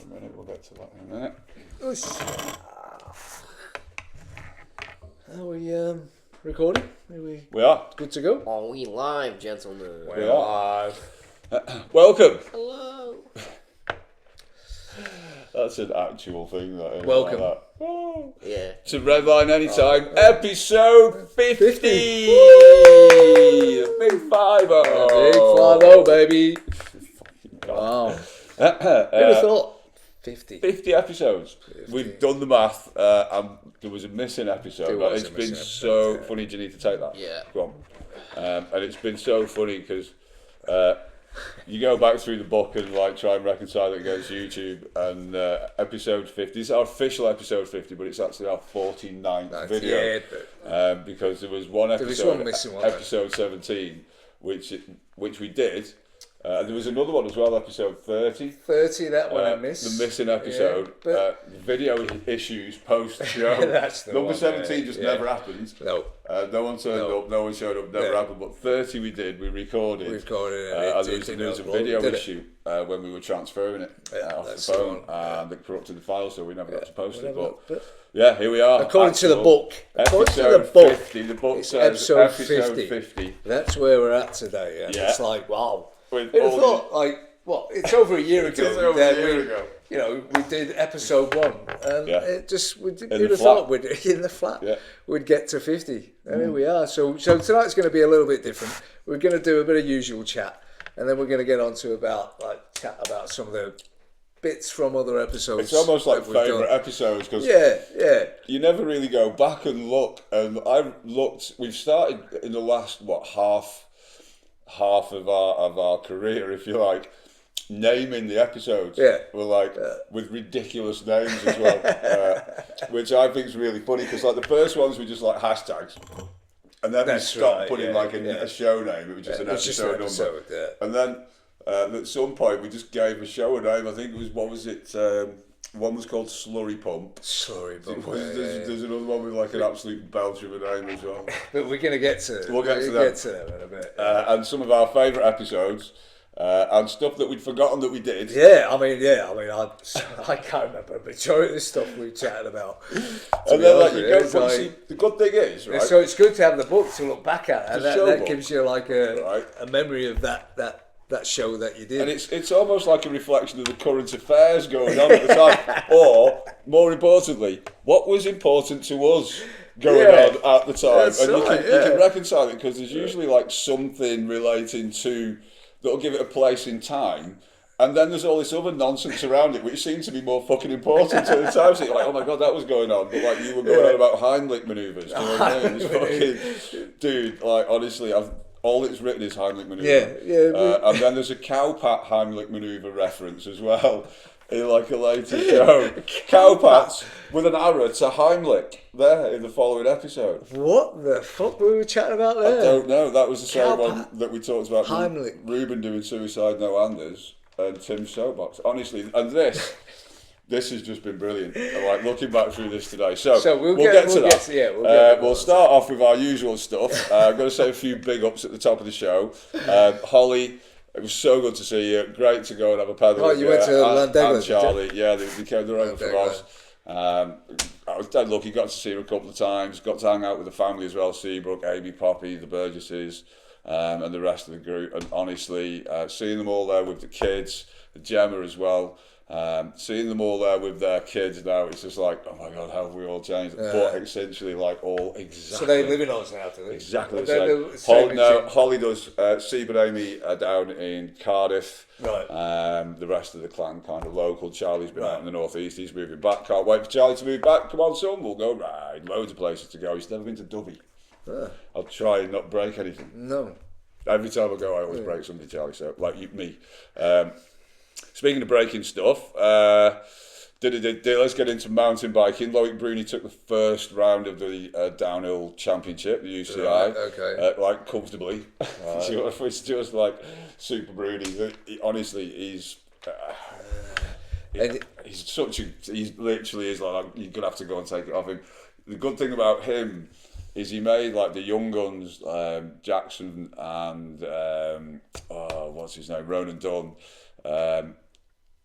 a minute. We'll get to that in a minute. Are we recording? We are. Good to go? Are we live, gentlemen? We are. Welcome. Hello. That's an actual thing. That is. Welcome. Like that. Oh. Yeah. To Redline Anytime, episode 50. 50. The big 5-0. Big 5-0, baby. Wow. Who'd have thought? 50. 50 episodes. 50. We've done the math, and there was a missing episode. There was It's a been missing so episode, yeah. funny. Do you need to take that? Yeah. Go on. And it's been so funny because you go back through the book and like try and reconcile it against YouTube. And episode 50 is our official episode 50, but it's actually our 49th video. Yeah, Because there was one episode, was one missing one, episode 17, which we did. There was another one as well, episode 30. 30, that one I missed. The missing episode. Yeah, video issues post-show. That's the Number one, 17 just never happened. No. No one turned up, no one showed up, never happened. But 30 we did, we recorded. We recorded it. And there was a video issue when we were transferring it off the phone. And it corrupted the file, so we never got to post it. But yeah, here we are. According to the book. According to the book. 50. The book It's says episode 50. That's where we're at today. And it's like, wow. With Who'd have all thought, like, what? It's over a year ago. It's over a year ago. You know, we did episode 1, and it just who'd have thought we'd in the flat we'd get to 50, and here we are. So tonight's going to be a little bit different. We're going to do a bit of usual chat, and then we're going to get on to chat about some of the bits from other episodes. It's almost like favourite episodes because you never really go back and look. And I've looked. We've started in the last half of our career, if you like, naming the episodes. We're like with ridiculous names as well, which I think is really funny because like the first ones were just like hashtags, and then we stopped putting a show name. It was just an episode number, and then at some point we just gave a show a name. I think it was one was called Slurry Pump. There's another one with like an absolute belter of a name as well. But we're going to get to We'll get to them in a bit. And some of our favourite episodes and stuff that we'd forgotten that we did. I can't remember the majority of the stuff we chatted about. And then like you go from see, the good thing is, right? So it's good to have the book to look back at, and that gives you like a memory of that show that you did. And it's almost like a reflection of the current affairs going on at the time. Or, more importantly, what was important to us going on at the time. And you can reconcile it because there's usually like something relating to, that'll give it a place in time. And then there's all this other nonsense around it, which seems to be more fucking important at the time. So you're like, oh my God, that was going on. But like you were going on about Heimlich manoeuvres. Do you know what I mean? It's fucking, dude, like honestly, all it's written is Heimlich manoeuvre. And then there's a cowpat Heimlich manoeuvre reference as well in like a later show. Cowpats with an arrow to Heimlich there in the following episode. What the fuck were we chatting about there? I don't know. That was the same one that we talked about. Heimlich. Ruben doing Suicide No Anders and Tim's Soapbox. Honestly, and this has just been brilliant. I'm like looking back through this today. So we'll get to that. We'll start off with our usual stuff. I'm going to say a few big ups at the top of the show. Holly, it was so good to see you. Great to go and have a paddle. Oh, you went to Landegla, and Charlie, they came over for us. I was dead lucky, got to see her a couple of times, got to hang out with the family as well, Seabrook, Amy, Poppy, the Burgesses, and the rest of the group. And honestly, seeing them all there with the kids, Gemma as well, seeing them all there with their kids now, it's just like, oh my God, how have we all changed? But essentially, like all exactly. So they live in Oz now, do they? Exactly the same. Holly does. Seb and Amy are down in Cardiff. Right. The rest of the clan kind of local. Charlie's been out in the northeast. He's moving back. Can't wait for Charlie to move back. Come on, son. We'll go ride. Loads of places to go. He's never been to Dovey. I'll try and not break anything. No. Every time I go, I always break something, Charlie. So like me. Speaking of breaking stuff, let's get into mountain biking. Loic Bruni took the first round of the downhill championship, the UCI, like comfortably. It's just like super Bruni. Honestly, he's literally is like you're gonna have to go and take it off him. The good thing about him is he made like the young guns, Jackson and what's his name, Ronan Dunn.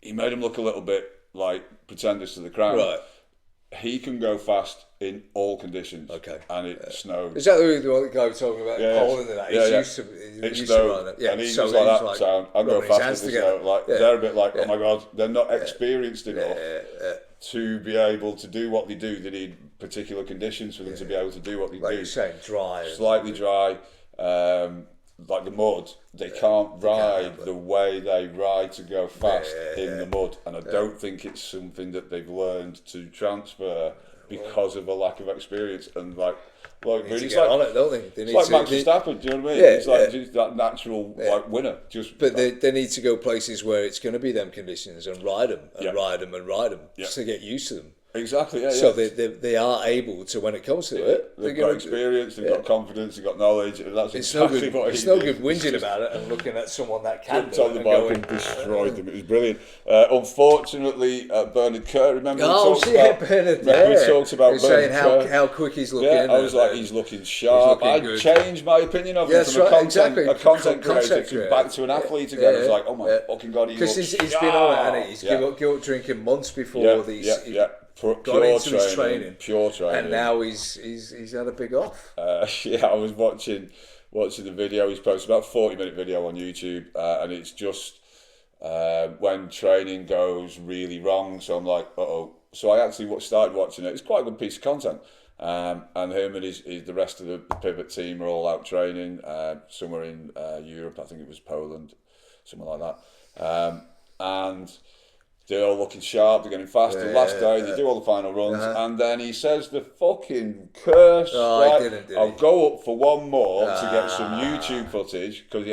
He made him look a little bit like pretenders to the crown. Right. He can go fast in all conditions. Okay. And it snowed. Is that the one guy was talking about Poland and that? He's used to running it. Yeah. And he's just like that. So I'm going fast in the snow. Like, they're a bit like, oh my God, they're not experienced enough to be able to do what they do. They need particular conditions for them to be able to do what they do. Like you're saying, dry. Slightly dry. Like the mud, they can't ride the way they ride to go fast in the mud, and I don't think it's something that they've learned to transfer because of a lack of experience. And like really, it's like on it, don't they? It's like Max Verstappen. Do you know what I mean? It's like just that natural winner. But they need to go places where it's going to be them conditions and ride them and ride them and ride them just to get used to them. Exactly, So they are able to, when it comes to it, they've got experience, they've got confidence, they've got knowledge, and that's exactly what it's no good whinging about it and looking at someone that can do on the bike and destroyed them. It was brilliant. Unfortunately, Bernard Kerr, remember Bernard, we talked about Bernard saying how quick he's looking. Yeah, I was like, he's looking sharp. I changed my opinion of him from a content creator to back to an athlete again. I was like, oh my fucking God, because he's been on it, hasn't he? He's given up drinking months before these. Got into his training, pure training, and now he's had a big off. I was watching the video he's posted, about a 40-minute video on YouTube, and it's just when training goes really wrong. So I'm like, uh-oh. So I actually started watching it. It's quite a good piece of content, and him and the rest of the pivot team are all out training somewhere in Europe. I think it was Poland, something like that, and they're all looking sharp, they're getting faster. Last day, they do all the final runs, and then he says the fucking curse. I'll go up for one more to get some YouTube footage, because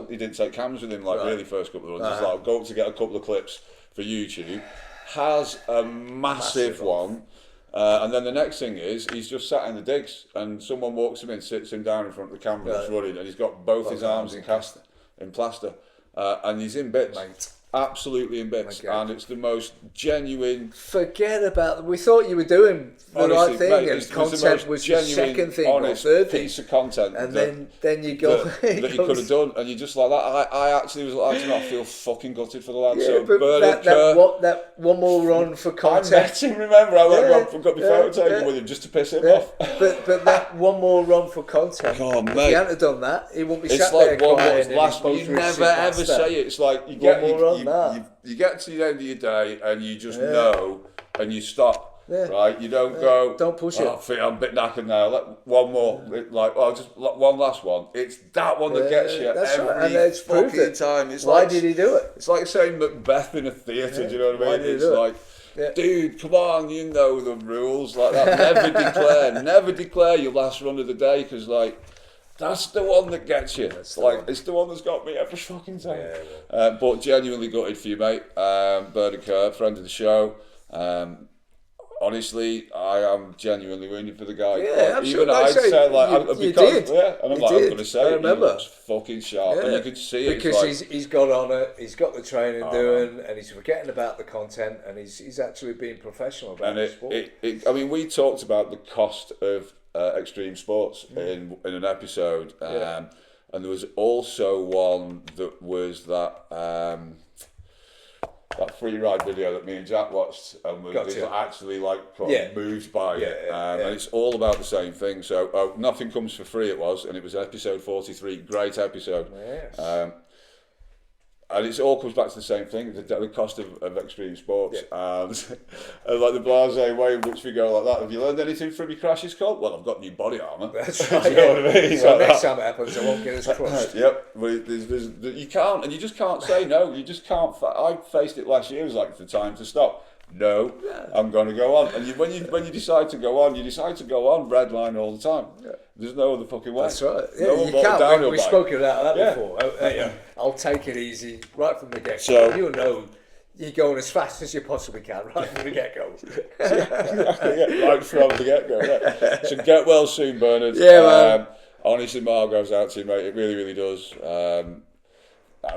he didn't take cameras with him really first couple of runs. He's like, I'll go up to get a couple of clips for YouTube. Has a massive one. And then the next thing is, he's just sat in the digs, and someone walks him in, sits him down in front of the camera that's running, and he's got both his arms in plaster. And he's in bits. Mate. Absolutely in bits, and it's the most genuine. Forget about. We thought you were doing the right thing, and content was the second thing or third piece of content, and then you go that you could have done, and you just like that. I actually was like, I feel fucking gutted for the lad. Yeah, so but Bernard that one more run for content. I met him. Remember, I got my photo taken with him just to piss him off. But that one more run for content. Oh, mate. If he hadn't have done that, he wouldn't be sat there crying. You never ever say it. It's like you get you get to the end of your day and you just know, and you stop, right? You don't go, don't push it. I'm a bit knackered now. One more, just one last one. It's that one that gets you every fucking time. Why did he do it? It's like saying Macbeth in a theatre. Do you know what I mean? It's like, dude, come on, you know the rules like that. Never declare your last run of the day, because that's the one that gets you. It's the one that's got me every fucking time. But genuinely gutted for you, mate. Bernard Kerr, friend of the show. Honestly, I am genuinely rooting for the guy. Even I'd say I'm going to say, I remember. He looks fucking sharp, and you can see it. Because he's got on it, he's got the training doing, and he's forgetting about the content, and he's actually being professional about the sport. I mean, we talked about the cost of extreme sports in an episode, and there was also one that was that free ride video that me and Jack watched, and was actually moved by it, and it's all about the same thing. So nothing comes for free. It was episode 43, great episode. And it all comes back to the same thing, the cost of extreme sports. And like the blasé way in which we go like that. Have you learned anything from your crashes, Cole? Well, I've got new body armour. That's right. You know what I mean? So next time it happens, I won't get as crushed. You can't, and you just can't say no. You just can't. I faced it last year. It was like the time to stop. No, I'm going to go on. And when you decide to go on, you decide to go on Redline all the time. There's no other fucking way. That's right. You can't. We've spoken about that before. I'll take it easy right from the get-go. So, you'll know you're going as fast as you possibly can right from the get-go. Right from the get-go. So get well soon, Bernard. Man. Honestly, my heart goes out to you, mate. It really, really does.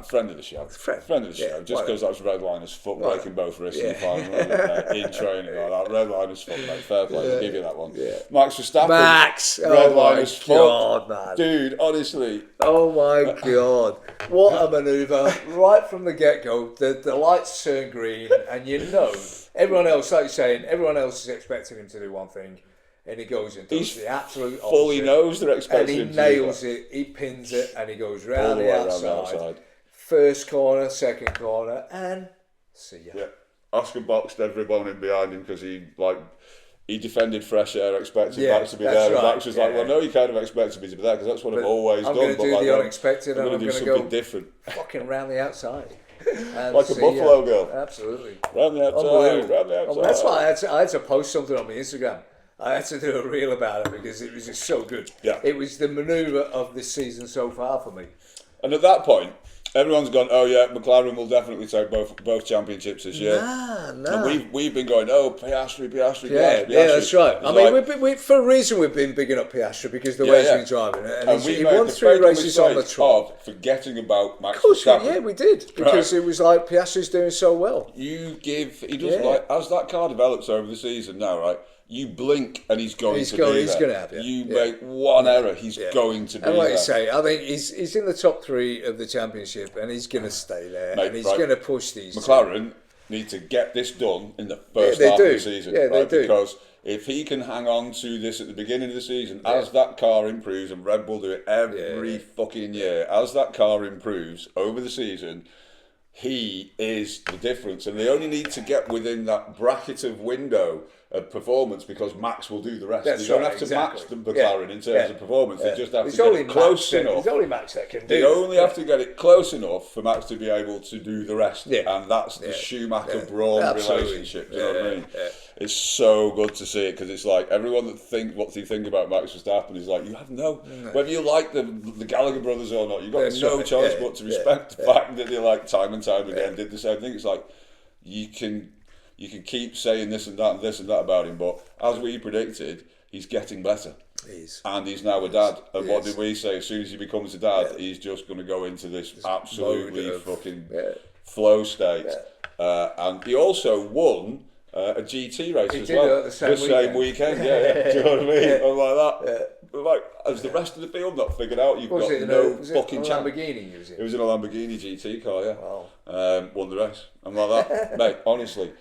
Friend of the show. Friend of the show. Just because that's Redline as fuck, breaking both wrists in the final run, in training like that. Redline as fuck, mate. Fair play. We'll give you that one. Max Verstappen. Redline as fuck. God, man. Dude, honestly. Oh my God. What a manoeuvre. Right from the get-go, the lights turn green, and you know Everyone else, like you're saying, everyone else is expecting him to do one thing, and he goes and does the absolute opposite. Fully knows they're expecting him to do that. And he nails it, he pins it, and he goes round the outside. First corner, second corner, and see ya. Yeah. Oscar boxed everyone in behind him because he defended fresh air, expecting Max to be there. And Max was like, well, no, you kind of expected me to be there because that's what I've always done. I'm going to do the unexpected, and I'm going to go different. Fucking round the outside. Like a Buffalo girl. Absolutely. Round the outside, round the outside. That's why I had to post something on my Instagram. I had to do a reel about it because it was just so good. Yeah. It was the manoeuvre of this season so far for me. And at that point, everyone's gone, oh yeah, McLaren will definitely take both championships this year. Nah. And we've been going, oh, Piastri. Yeah, that's right. I mean, we for a reason we've been bigging up Piastri because the way he's been driving. And he won 3 races on the trot. Forgetting about Max Verstappen. Yeah, we did. Because it was like Piastri's doing so well. He does as that car develops over the season now, right? You blink and he's going to be there. He's going to have it. You make one error, he's going to be there. And like you say, I think he's in the top 3 of the championship and he's going to stay there. Mate, and he's going to push these. McLaren need to get this done in the first half of the season. Yeah, they do. Because if he can hang on to this at the beginning of the season, as that car improves, and Red Bull do it every fucking year, as that car improves over the season, he is the difference. And they only need to get within that bracket of window of performance because Max will do the rest. They don't have to match the McLaren in terms of performance. They just have to get it close enough. It's only Max that can do it. They only have to get it close enough for Max to be able to do the rest. Yeah. And that's the Schumacher-Braun relationship. Do you know what I mean? It's so good to see it because it's like everyone that thinks what they think about Max Verstappen is like, you have whether you like the Gallagher brothers or not, you've got no choice but to respect the fact that they like time and time again did the same thing. It's like you can keep saying this and that and this and that about him, but as we predicted, he's getting better. And he's now a dad. And what did we say? As soon as he becomes a dad, he's just going to go into this absolutely fucking flow state. And he also won a GT race as well. The same weekend. Do you know what I mean? I'm like that. Like, as the rest of the field not figured out, you've got no fucking chance. It was in a Lamborghini GT car, Wow. Won the race. I'm like that. Mate, honestly.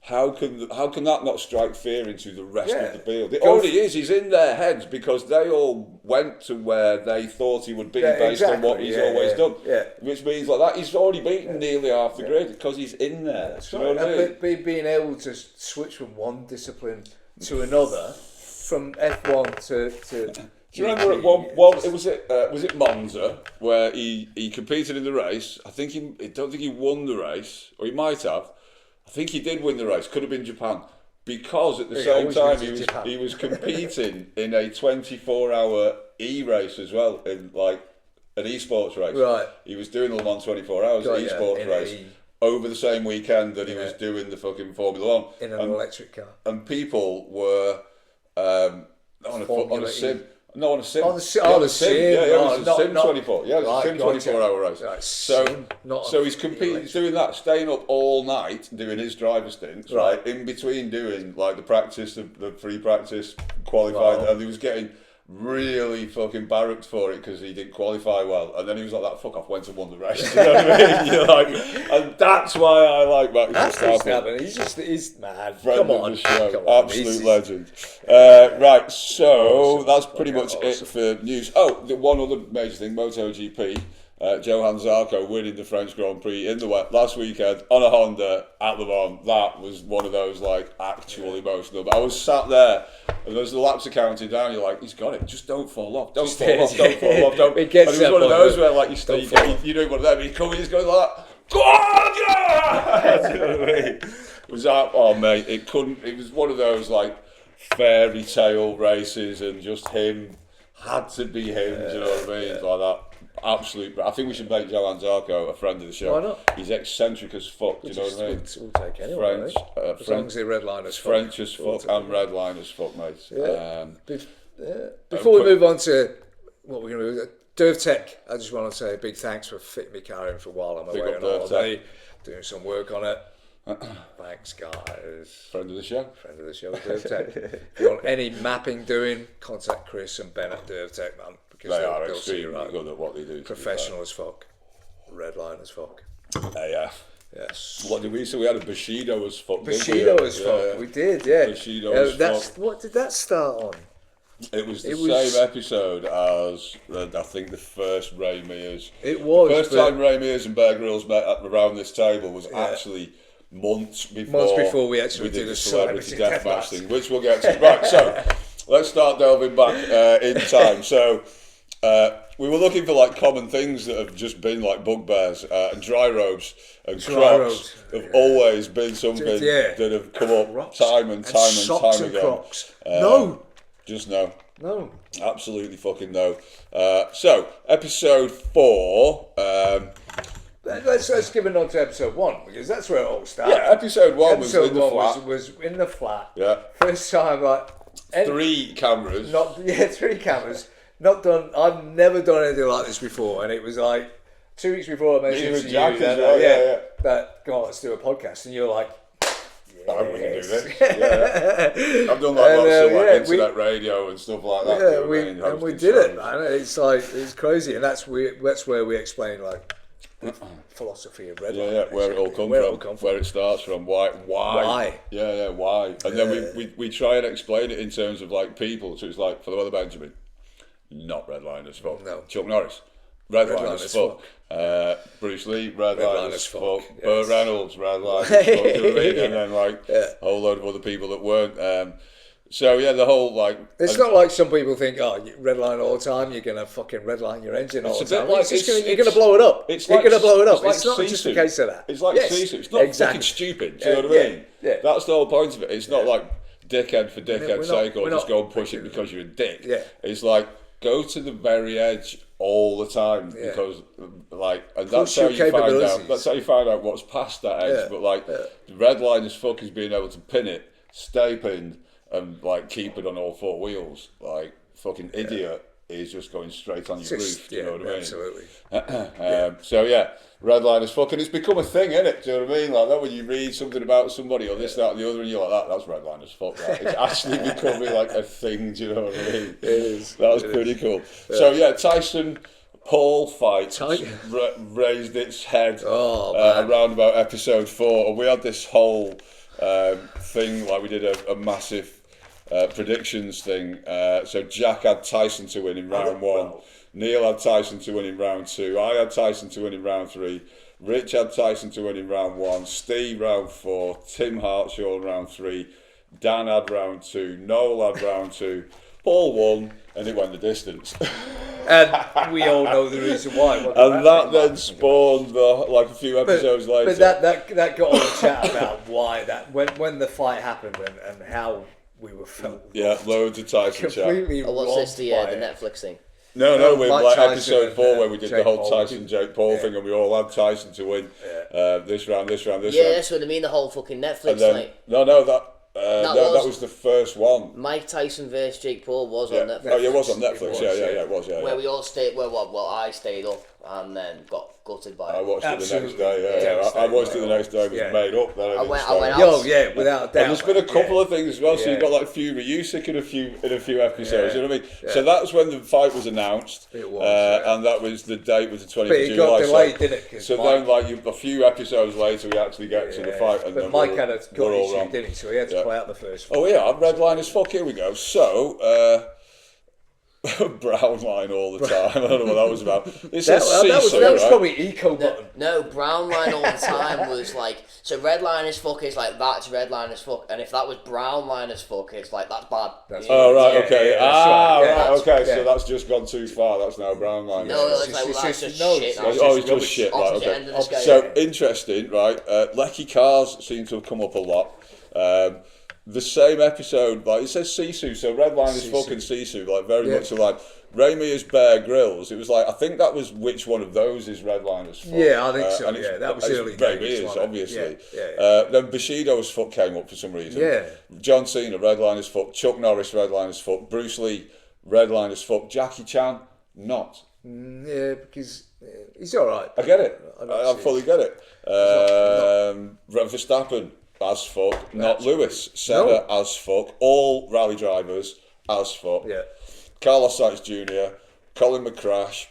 How can that not strike fear into the rest of the field? It already is. He's in their heads because they all went to where they thought he would be based on what he's always done. Yeah. Which means like that he's already beaten nearly half the grid because he's in there. That's right. And being able to switch from one discipline to another, from F1 to do you remember at one was it Monza where he competed in the race? I don't think he won the race, or he might have. I think he did win the race. Could have been Japan, because at the same time he was competing in a 24-hour e-race as well, in like an esports race. Right. He was doing the Le Mans 24 hours esports race over the same weekend that he was doing the fucking Formula 1 in an electric car. And people were on a sim. No, on a sim. On the sim. Yeah, it was a sim 24. Yeah, it was a sim 24-hour race. Right. So he's competing, he's doing that, staying up all night doing his driver stints, right? In between doing like the practice, the free practice, qualifying, and he was getting really fucking barracked for it because he didn't qualify well, and then he was like, "That fuck off, went and won the race." You know what I mean? You're like, and that's why I like Max Verstappen. He's mad. Friend Come of on, the show, come on. Absolute legend. Right, so that's pretty much it for news. Oh, the one other major thing: MotoGP. Johan Zarco winning the French Grand Prix in the wet last weekend on a Honda at Le Mans. That was one of those like actual emotional. But I was sat there and as the laps are counting down, you're like, he's got it. Just don't fall off. Don't fall off. Don't fall off. Don't. It gets and it was one of those where like you doing one of them. He's coming. He's going like that. Go on, yeah! You know what I mean? Was that? Oh mate, it couldn't. It was one of those like fairy tale races, and just him had to be him. Do you know what I mean? Like that. Absolute. I think we should make Johan Zarco a friend of the show. Why not? He's eccentric as fuck. Do you know what I mean? We'll take anyone. French, as long as they're Redline as fuck. French as fuck and Redline as fuck, mate. Before we move on to what we're going to do, DervTech, I just want to say a big thanks for fitting my car in for a while. I'm away on holiday, doing some work on it. Thanks, guys. Friend of the show. Friend of the show, DervTech. If you want any mapping doing, contact Chris and Ben at DervTech, man. They are extremely good at what they do. Professional as fuck. Redline as fuck. Yeah. Yes. What did we say? We had a Bushido as fuck. Bushido as fuck. We did, yeah. Bushido as fuck. What did that start on? It was the same episode as I think the first Ray Mears. It was. The first time Ray Mears and Bear Grylls met around this table was actually months before we actually did the a celebrity deathmatch thing, which we'll get to. Right, so let's start delving back in time. So we were looking for like common things that have just been like bugbears, and dry robes and Crocs have always been something that have come up time and time again. Crocs. No. Just no. No. Absolutely fucking no. So, episode 4. Let's give a nod to episode 1 because that's where it all started. Yeah, episode 1 was in the flat. Was in the flat. Yeah. First time, like 3 cameras. 3 cameras. Not done. I've never done anything like this before, and it was like 2 weeks before I mentioned to you that go on, let's do a podcast, and you're like. I can do this. Yeah. I've done like lots of internet radio and stuff like that. Yeah, we did it, man. It's like it's crazy, and that's where we explain like philosophy of Redline. Yeah, where it all comes from, where it starts from, why. Yeah, why. And then we try and explain it in terms of like people. So it's like for the Weather Benjamin, not Redline as fuck. No. Chuck Norris. Redline as fuck. Bruce Lee, Redline as fuck. Yes. Burt Reynolds, Redline as fuck. You know what I mean? And then like a whole load of other people that weren't. So yeah, the whole like. It's not like some people think, oh, you redline all the time. You're gonna fucking redline your engine all the time. Like, you're gonna blow it up. You're gonna blow it up. It's not just a case of that. It's like Sisu. It's not fucking stupid. Do you know what I mean? Yeah. That's the whole point of it. It's not like dickhead for dickhead's sake or just go and push it because you're a dick. Yeah. It's like go to the very edge all the time because like and that's how you find out. That's how you find out what's past that edge. But like the Redline as fuck is being able to pin it, stay pinned, and like keep it on all 4 wheels. Like fucking idiot is just going straight on your roof. Do you know what I mean? Absolutely. So yeah, Redline as fuck, and it's become a thing, isn't it? Do you know what I mean? Like that when you read something about somebody or this, that, and the other, and you're like, that's Redline as fuck. Right? It's actually becoming like a thing. Do you know what I mean? It is. That was pretty cool. Yeah. So yeah, Tyson Paul fight raised its head around about episode 4, and we had this whole thing like we did a massive predictions thing. So Jack had Tyson to win in round 1. Neil had Tyson to win in round 2. I had Tyson to win in round 3. Rich had Tyson to win in round 1. Steve round 4. Tim Hartshaw in round 3. Dan had round 2. Noel had round 2. Paul won, and it went the distance. And we all know the reason why. And that then spawned like a few episodes later. But that got on the chat about why that when the fight happened and how we were felt. Yeah, loads of Tyson chat. What's this, the Netflix thing? No, we like episode 4 where we did the whole Tyson Jake Paul thing, and we all had Tyson to win this round. Yeah, that's what I mean. The whole fucking Netflix thing. No, that was the first one. Mike Tyson versus Jake Paul was on Netflix. Oh, yeah, it was on Netflix. It was. Where we all stayed. Well, I stayed up and then got gutted by it. I watched it the next day. I watched it the next day. It was made up. I went out. Oh yeah, without a doubt. And there's been a couple of things as well. So you've got like Fury Usyk in a few episodes. You know what I mean? So that's when the fight was announced. It was, and that was the date was the 20th of July. But it got delayed, didn't it? So then, like a few episodes later, we actually get to the fight. And but Mike had a gut issue, didn't he? So he had to play out the first fight. Oh yeah, Redline as fuck. Here we go. So. Brown line all the time. I don't know what that was about. It says that was probably eco button. No, brown line all the time was like, so red line as fuck is like that's red line as fuck, and if that was brown line as fuck, it's like that's bad. Okay. Okay. So that's just gone too far. That's now brown line. No, it's like that's just shit. It's just shit. Right, okay. So interesting, right? Lecky cars seem to have come up a lot. The same episode, like it says Sisu, so Redline is fucking Sisu, like very much like Ray Mears Bear Grylls. It was like I think that was which one of those is Redline as fuck. Yeah, I think so. And that was early. Ray Mears, obviously. Then Bushido as fuck came up for some reason. Yeah. John Cena Redline as fuck. Chuck Norris Redline as fuck. Bruce Lee Redline as fuck. Jackie Chan not. Yeah, because he's all right. I get it. I fully get it. Verstappen. As fuck, not Lewis. Senna as fuck. All rally drivers as fuck. Yeah. Carlos Sainz Jr., Colin McCrash,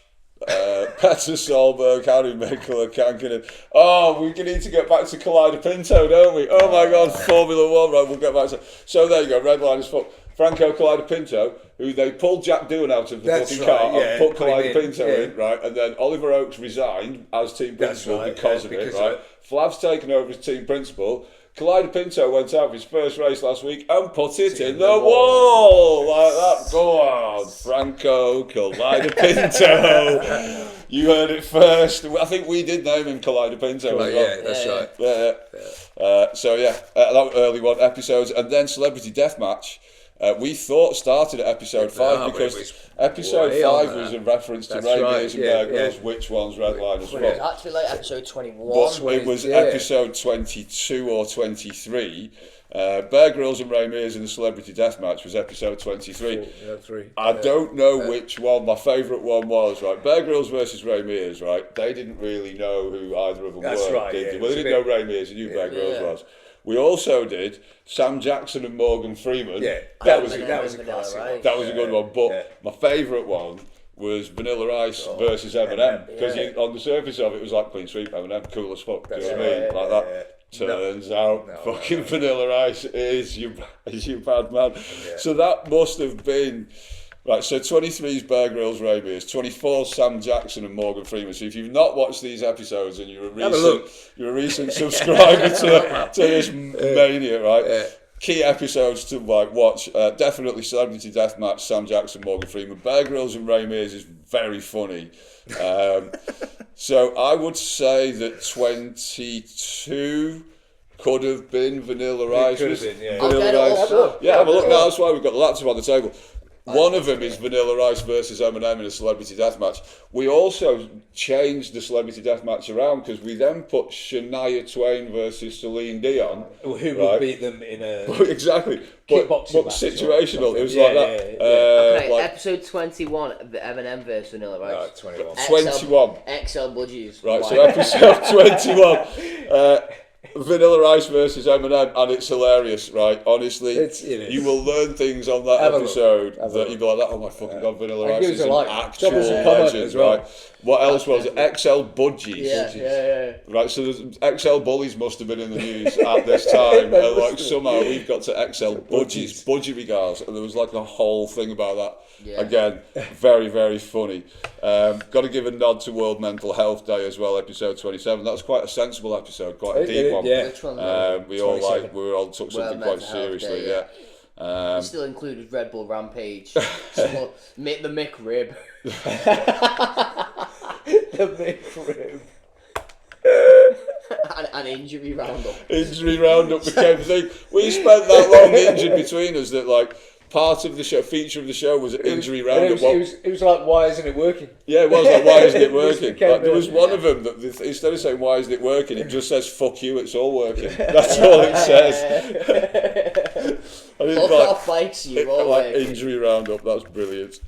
Petter Solberg, Harry Mikkel, Kankinen. Oh, we need to get back to Collider Pinto, don't we? Oh my God, Formula One, right? We'll get back to. So there you go, Redline as fuck. Franco Collider Pinto, who they pulled Jack Doohan out of the fucking car and put Collider Pinto in, right? And then Oliver Oakes resigned as team principal because of it, right? Flav's taken over as team principal. Collider Pinto went out for his first race last week and put it in the wall like that. Go on, Franco Collider Pinto. You heard it first. I think we did name him Collider Pinto as well. Yeah, that's right. So that was early one episodes, and then Celebrity Deathmatch. We thought started at episode 5 because episode 5 was a reference to Ray Mears and Bear Grylls, which one's Redline as well. It was actually like episode 21. But it was episode 22 or 23. Bear Grylls and Ray Mears in the Celebrity Deathmatch was episode 23. I don't know which one my favourite one was, right? Bear Grylls versus Ray Mears, right? They didn't really know who either of them were, did they? Well, they didn't know Ray Mears, they knew Bear Grylls was. We also did Sam Jackson and Morgan Freeman. Yeah, that was a classic. Right? That was a good one. But my favourite one was Vanilla Ice versus Eminem, because on the surface of it was like clean sweep. Eminem, cool as fuck. Do you know what I mean? Like that. Turns out, fucking Vanilla Ice is your bad man. Yeah. So that must have been. Right, so 23 is Bear Grylls, Ray Mears, 24 Sam Jackson and Morgan Freeman. So if you've not watched these episodes and you're a recent subscriber to this mania, right? Yeah. Key episodes to watch. Definitely Celebrity Deathmatch, Sam Jackson, Morgan Freeman. Bear Grylls and Ray Mears is very funny. So I would say that 22 could have been Vanilla Ice. Could have been, yeah. Vanilla Ice. Yeah, have a look now. That's why we've got the laptop on the table. One of them is Vanilla Ice versus Eminem in a Celebrity Deathmatch. We also changed the Celebrity Deathmatch around because we then put Shania Twain versus Celine Dion. Who would beat them in a exactly kickboxing match, situational. It was like that. Okay, episode 21, Eminem versus Vanilla Ice. Right, 21. XL Budgies. Right, so episode 21. Vanilla Ice versus Eminem, and it's hilarious, right? Honestly, you will learn things on that episode that you'll be like, "Oh my fucking god, Vanilla Ice is an actual legend," right? What else was it? XL Budgies. Yeah. Right, so XL Bullies must have been in the news at this time. Like somehow we've got to XL Budgies, Budgie Regards, and there was like a whole thing about that. Yeah. Again, very, very funny. Got to give a nod to World Mental Health Day as well, episode 27. That was quite a sensible episode, quite a deep one. Yeah. Which one? We all took something quite seriously. Day, we still included Red Bull Rampage, the McRib. The McRib. An injury roundup. Injury roundup became the thing. We spent that long injured between us that like part of the show, feature of the show was an injury roundup. It was like, why isn't it working? Yeah, it was like, why isn't it working? Like, there was one of them that instead of saying why isn't it working, it just says fuck you, it's all working. That's all it says. Fuck off, bikes, you all like injury roundup. That's brilliant.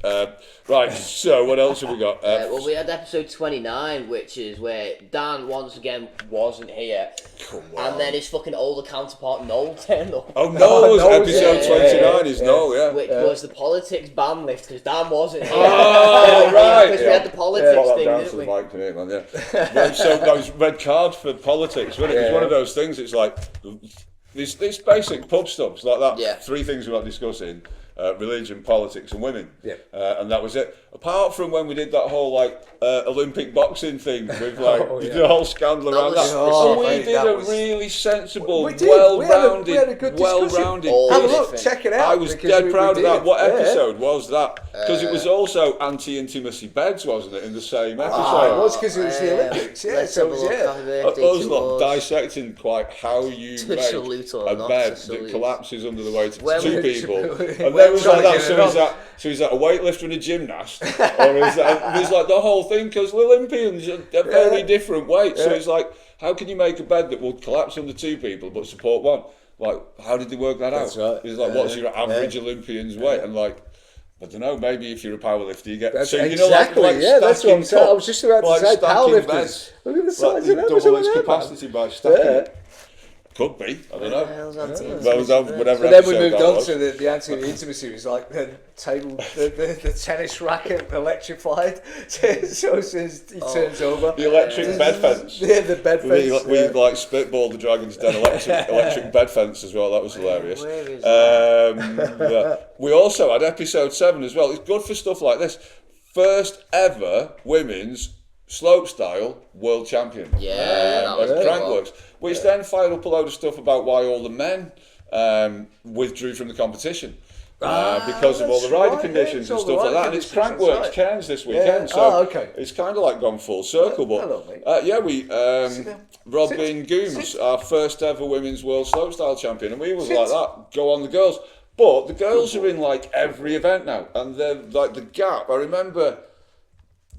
Right, so what else have we got? Well, we had episode 29, which is where Dan once again wasn't here. Come on. And then his fucking older counterpart Noel turned up. Oh, Noel's episode 29 is Noel, yeah. Which was the politics ban lift, because Dan wasn't here. Oh, right. Because we had the politics thing, didn't we? Mic today, man, yeah. So that was red card for politics, wasn't it? It was one of those things, it's like, this basic pub stuff, like that. Yeah. 3 things we're not discussing. Religion, politics and women. Yeah. And that was it. Apart from when we did that whole like Olympic boxing thing with like the whole scandal around that. We did a really sensible, well-rounded. Have a look, check it out. I was dead proud of that. What episode was that? Because it was also anti-intimacy beds, wasn't it, in the same episode? It was because it was the Olympics. Yeah, so us lot dissecting quite how you make a bed that collapses under the weight of 2 people. And then was like that. So is that a weightlifter and a gymnast, or is that? There's like the whole thing because Olympians are very different weights. So it's like, how can you make a bed that will collapse under 2 people but support 1? Like, how did they work that out? Right. It's like, what's your average Olympian's weight? And like, I don't know. Maybe if you're a powerlifter, you get. That's so you exactly. Know, like that's what I'm saying. I was just about to say powerlifters. Look at the size of them. Double its capacity by stacking. Could be. I don't know. But then we moved on to the anti-intimacy. It was like the table, the tennis racket electrified. So as soon as he turns over, the electric bed fence. Yeah, the bed fence. We like spitballed the Dragon's Den electric bed fence as well. That was hilarious. Where is that? Yeah. We also had episode 7 as well. It's good for stuff like this. First ever women's slopestyle world champion. Yeah, that was Crankworks, which then fired up a load of stuff about why all the men withdrew from the competition. Because of all the rider conditions and stuff like that. And it's Crankworks Cairns this weekend, so it's kind of like gone full circle. But Robin Gooms, our first ever women's world slopestyle champion, and we was like that, go on the girls. But the girls are in like every event now, and they're like the gap. I remember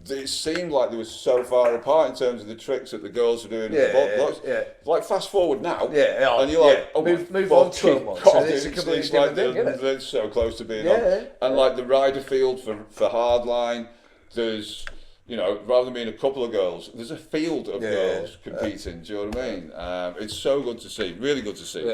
it seemed like they were so far apart in terms of the tricks that the girls are doing. Like fast forward now, and you're like, oh, move on to them. It's a completely different thing, isn't it? They're so close to being on. And like the rider field for hardline, there's, you know, rather than being a couple of girls, there's a field of girls competing. Do you know what I mean? It's so good to see, really good to see.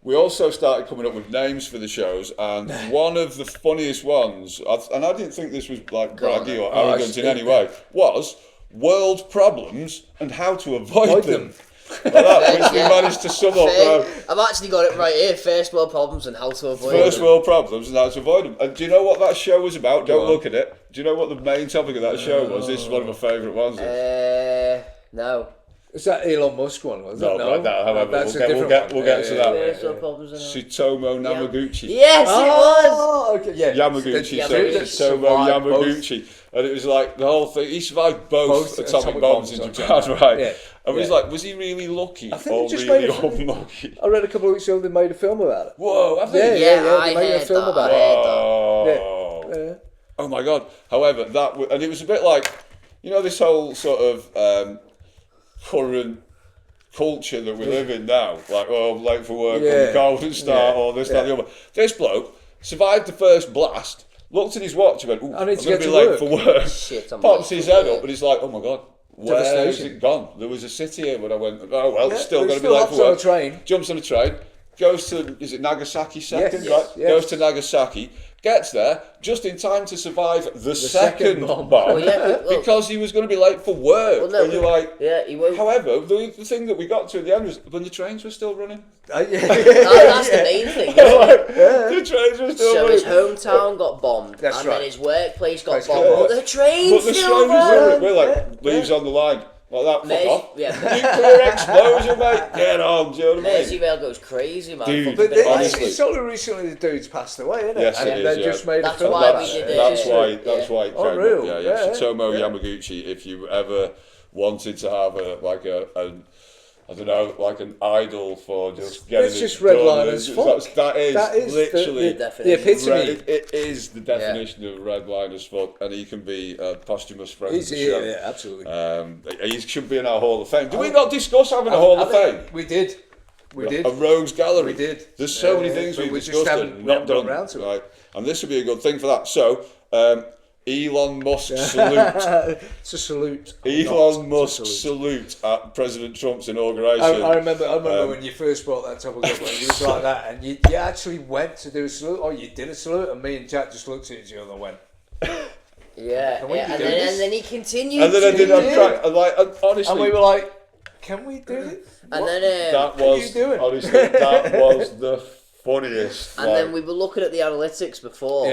We also started coming up with names for the shows, and one of the funniest ones, and I didn't think this was like braggy or arrogant in any way, was World Problems and How to Avoid Them. Like that, which we managed to sum up. I've actually got it right here. First world problems and how to avoid them. First world problems and how to avoid them. And do you know what that show was about? Don't look at it. Do you know what the main topic of that show was? This is one of my favourite ones. No. Is that Elon Musk one? Was it? No, however, that's we'll get to that. First world problems and Tsutomu Yamaguchi. Yes, it was. Okay, yeah. Yamaguchi, Tsutomu Yamaguchi. And it was like the whole thing. He survived both atomic bombs in Japan, right? Yeah. And it was like, was he really lucky or really unlucky? I read a couple of weeks ago they made a film about it. Whoa, have they? Yeah, they made a film about it. Oh my God. However, and it was a bit like, you know, this whole sort of current culture that we live in now, like, oh, I'm late for work, or the car wouldn't start, or this, that, and the other. This bloke survived the first blast, looked at his watch and went, ooh, I'm going to be late for work. Pops his head up and he's like, oh my God, where is it gone? There was a city here when I went, oh well, still going to be late for work. Jumps on a train, goes to, is it Nagasaki second? Yes. Goes to Nagasaki, gets there just in time to survive the second bomb. Because he was going to be late for work. And you're like, he won't. However, the thing that we got to at the end was when the trains were still running. That's the main thing. The trains were still running. So his hometown got bombed, then his workplace got bombed, but the trains still running. We're like, leaves on the line. Like that, fuck off. Nuclear explosion, mate. Get on, do you know what I mean? Merseyrail goes crazy, man. Dude, but honestly, it's only recently the dude's passed away, isn't it? Yes, it is. They just made a That's film. why we did it. That's why it came real? up. Tsutomu Yamaguchi, if you ever wanted to have I don't know, like an idol for just getting it's just Redline as fuck. That is literally the epitome. It is the definition of Redline as fuck, and he can be a posthumous friend of the show. Yeah, absolutely. He should be in our Hall of Fame. Did we not discuss having a Hall of Fame? We did. A rogues gallery. We did. There's so many things we've discussed and not done. Right. And this would be a good thing for that. So, Elon Musk salute. It's a salute. Elon Musk salute at President Trump's inauguration. I remember when you first brought that topic up, when you was like that, and you actually went to do a salute, or you did a salute, and me and Jack just looked at each other and went, and then he continued. And then I did on track, honestly. And we were like, can we do it? And then that was honestly that was the funniest. And then we were looking at the analytics before,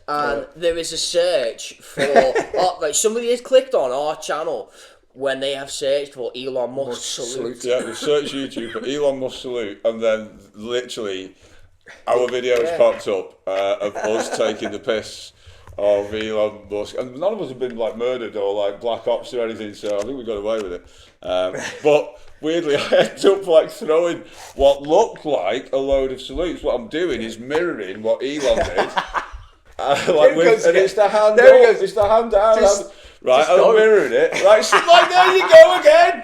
and there is a search for somebody has clicked on our channel when they have searched for Elon Musk salute. Yeah, we searched YouTube for Elon Musk salute, and then literally our videos popped up of us taking the piss of Elon Musk, and none of us have been like murdered or like black ops or anything, so I think we got away with it. But weirdly, I ended up like throwing what looked like a load of salutes. What I'm doing is mirroring what Elon did. And it's the hand up, it's the hand down. Right, I'm mirroring it. Right, so like, there you go again.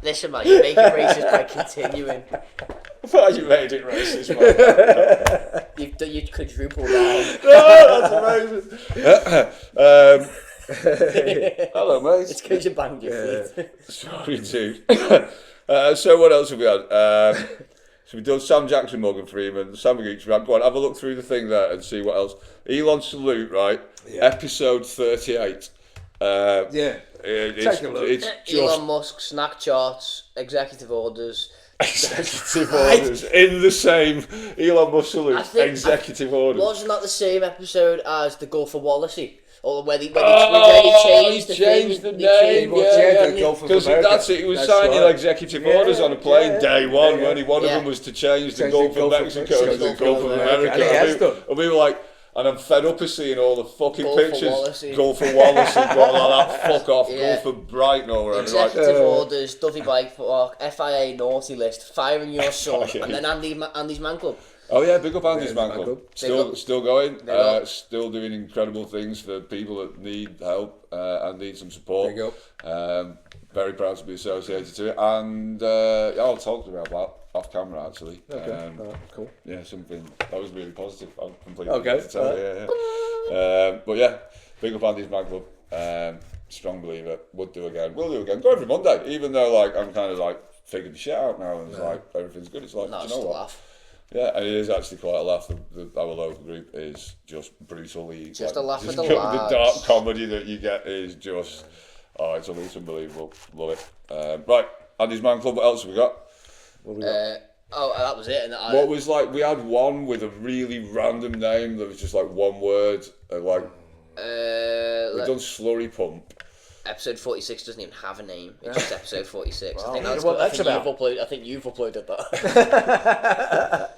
Listen, man, you make it racist by continuing. I thought you made it racist, man. You quadruple down. No, that's amazing. Hello, mate. It's because you banged your feet. Sorry, dude. So what else have we had? So we've done Sam Jackson, Morgan Freeman, Sam McGeach. Right, go on, have a look through the thing there and see what else. Elon Salute, right? Yeah. Episode 38. Take a look. It's Elon Musk, snack charts, executive orders. Executive orders in the same Elon Musk Salute. Executive orders. Wasn't that the same episode as the Gulf of Wallasey? Or when he changed the name, because that's it. He was signing executive orders on a plane day one. When one of them was to change the Gulf of Mexico to the Gulf of America, and we were like, and I'm fed up of seeing all the fucking pictures. Gulf of Wallasey, going like that. Fuck off. Gulf of Brighton or whatever. Executive orders, Duffy Bike Park, FIA naughty list, firing your son, and then Andy's Man Club. Oh yeah, big up Andy's Man Club. Still going. Still doing incredible things for people that need help and need some support. Big up. Very proud to be associated to it, and I'll talk about that off camera actually. Okay. Cool. Yeah, something that was really positive. I'm completely to tell you. But yeah, big up Andy's Man Club. Strong believer. Would do again. Will do again. Go every Monday, even though like I'm kind of like figuring the shit out now, and it's like everything's good. It's like, do you know what? Laugh. Yeah, and it is actually quite a laugh. Our local group is just brutally... Just a laugh at the lads. The dark comedy that you get is just... Oh, it's unbelievable. Love it. Right, Andy's Man Club, what else have we got? That was it. And what was like... We had one with a really random name that was just like one word. Like... we've done Slurry Pump. Episode 46 doesn't even have a name. It's just episode 46. Wow. I think you've uploaded that.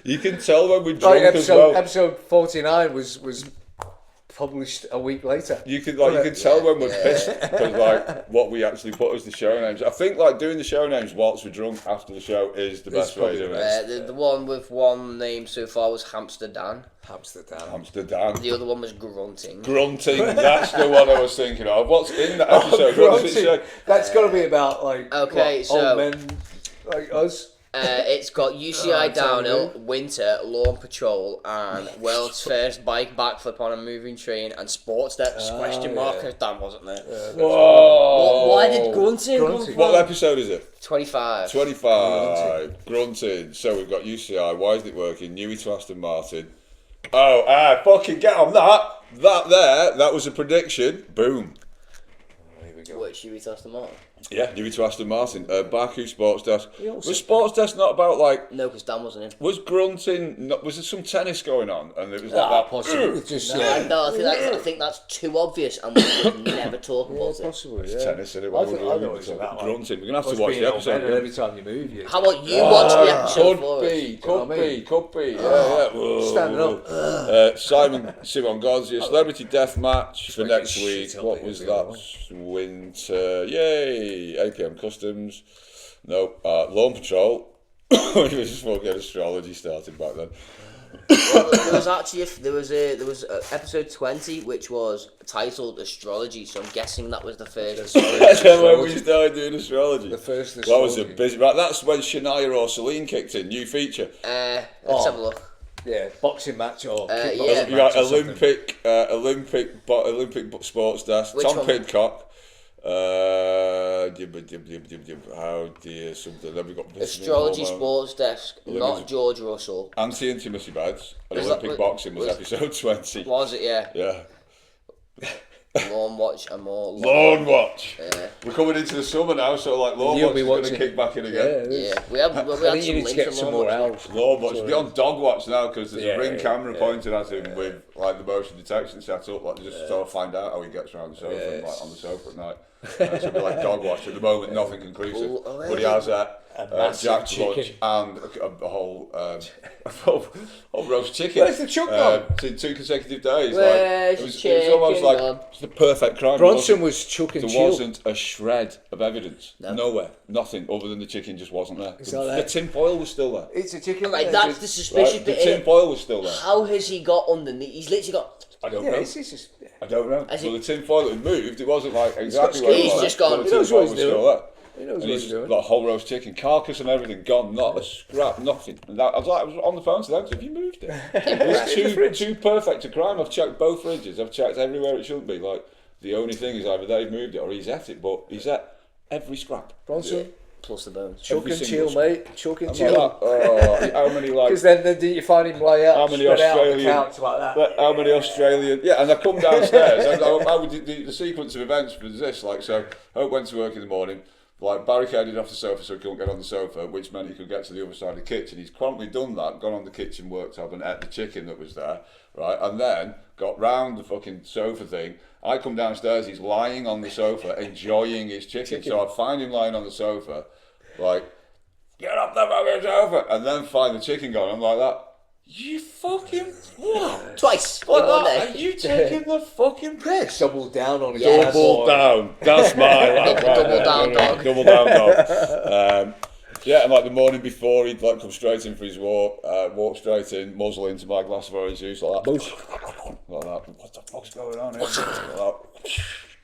You can tell when we're drunk as well. Episode 49 was published a week later. You can tell when we're pissed because like what we actually put as the show names. I think like doing the show names whilst we're drunk after the show is the best way to do it. The one with one name so far was Hamster Dan. The other one was Grunting. That's the one I was thinking of. What's in that episode? What does it say? That's got to be about like old men like us. It's got UCI downhill, winter, lawn patrol, and world's first bike backflip on a moving train, and sports decks question mark. Dan wasn't there. Whoa! Why did Grunting come from? What episode is it? 25. Grunting. So we've got UCI. Why isn't it working? Newey to Aston Martin. Fucking get on that. That was a prediction. Boom. Here we go. Which Newey to Aston Martin? Yeah, Newey to Aston Martin. Baku Sports Desk. Was Sports Desk not about like... No, because Dan wasn't in. Was Grunting... Was there some tennis going on? And it was like that... Possibly. I think that's too obvious and we would never talk about it. Possibly, It's tennis, isn't it? I know it's about Grunting. We're going to have to watch the episode. Every time you move, How about you watch the episode for us? Could be. Yeah. Standing up. Simon Godzia, Celebrity Deathmatch for next week. What was that? Winter. Yay. APM Customs. No. Lawn Patrol. We just fucking astrology started back then. There was episode 20 which was titled Astrology, so I'm guessing that was the first. That's when we started doing astrology. The first astrology. That was a busy. Right, that's when Shania or Celine kicked in. New feature. Let's have a look. Yeah, boxing match or yeah. You got Olympic sports desk. Which Tom one? Pidcock. How dear something. Then we got Astrology Sports Desk, not George Russell. Anti-intimacy beds. And Olympic boxing was episode 20. Was it? Yeah. Yeah. Lawn Watch and more. Lawn Watch. Yeah. We're coming into the summer now, so like Lawn Watch is going to kick back in again. Yeah. We had you need to get some more else. Lawn Watch. Be on Dog Watch now because there's a ring camera pointed at him with like the motion detection set up, like just to find out how he gets around the sofa, and, like on the sofa at night. So be like Dog Watch. At the moment, nothing conclusive, but he has Jack Lunch and a whole roast chicken. Where's the chuck gone? 2 consecutive days. Where's it was almost like it's the perfect crime. Bronson was chucking There chill. wasn't a shred of evidence. No. Nowhere. Nothing other than the chicken just wasn't there. The tin foil was still there. It's a chicken. Like that's the suspicious The bit. tin foil was still there. How has he got underneath? He's literally got. I don't know. It's just, I don't know. Has So he- the tin foil had moved. It wasn't like exactly where it He's was. just gone. But He the tin knows foil what was he's still doing. there. He knows And what he's he's doing. got whole roast chicken, carcass and everything gone, not a scrap, nothing. And I was on the phone to them. Have you moved it? It's too perfect a crime. I've checked both fridges. I've checked everywhere it shouldn't be. Like the only thing is either they've moved it or he's at it. But he's at Every scrap. Bronson. Plus the bones. Chuck and chill, mate. Chuck and chill. How many like? Because then you find him lay out, spread out on the couch like that. How many Australian? Yeah, and I come downstairs. I would the sequence of events was this. Like, so Hope went to work in the morning. Like, barricaded off the sofa so he couldn't get on the sofa, which meant he could get to the other side of the kitchen. He's promptly done that, gone on the kitchen worktop and ate the chicken that was there, right? And then got round the fucking sofa thing. I come downstairs, he's lying on the sofa, enjoying his chicken. So I find him lying on the sofa, like, get up the fucking sofa, and then find the chicken gone. I'm like that. You fucking what? Twice. What are you taking the fucking piss? Double down on it. Double down. That's my lad. Double down dog. Double down dog. Yeah, and like the morning before, he'd like come straight in for his walk, walk straight in, muzzle into my glass of orange juice like that. Like that. What the fuck's going on here? Like that.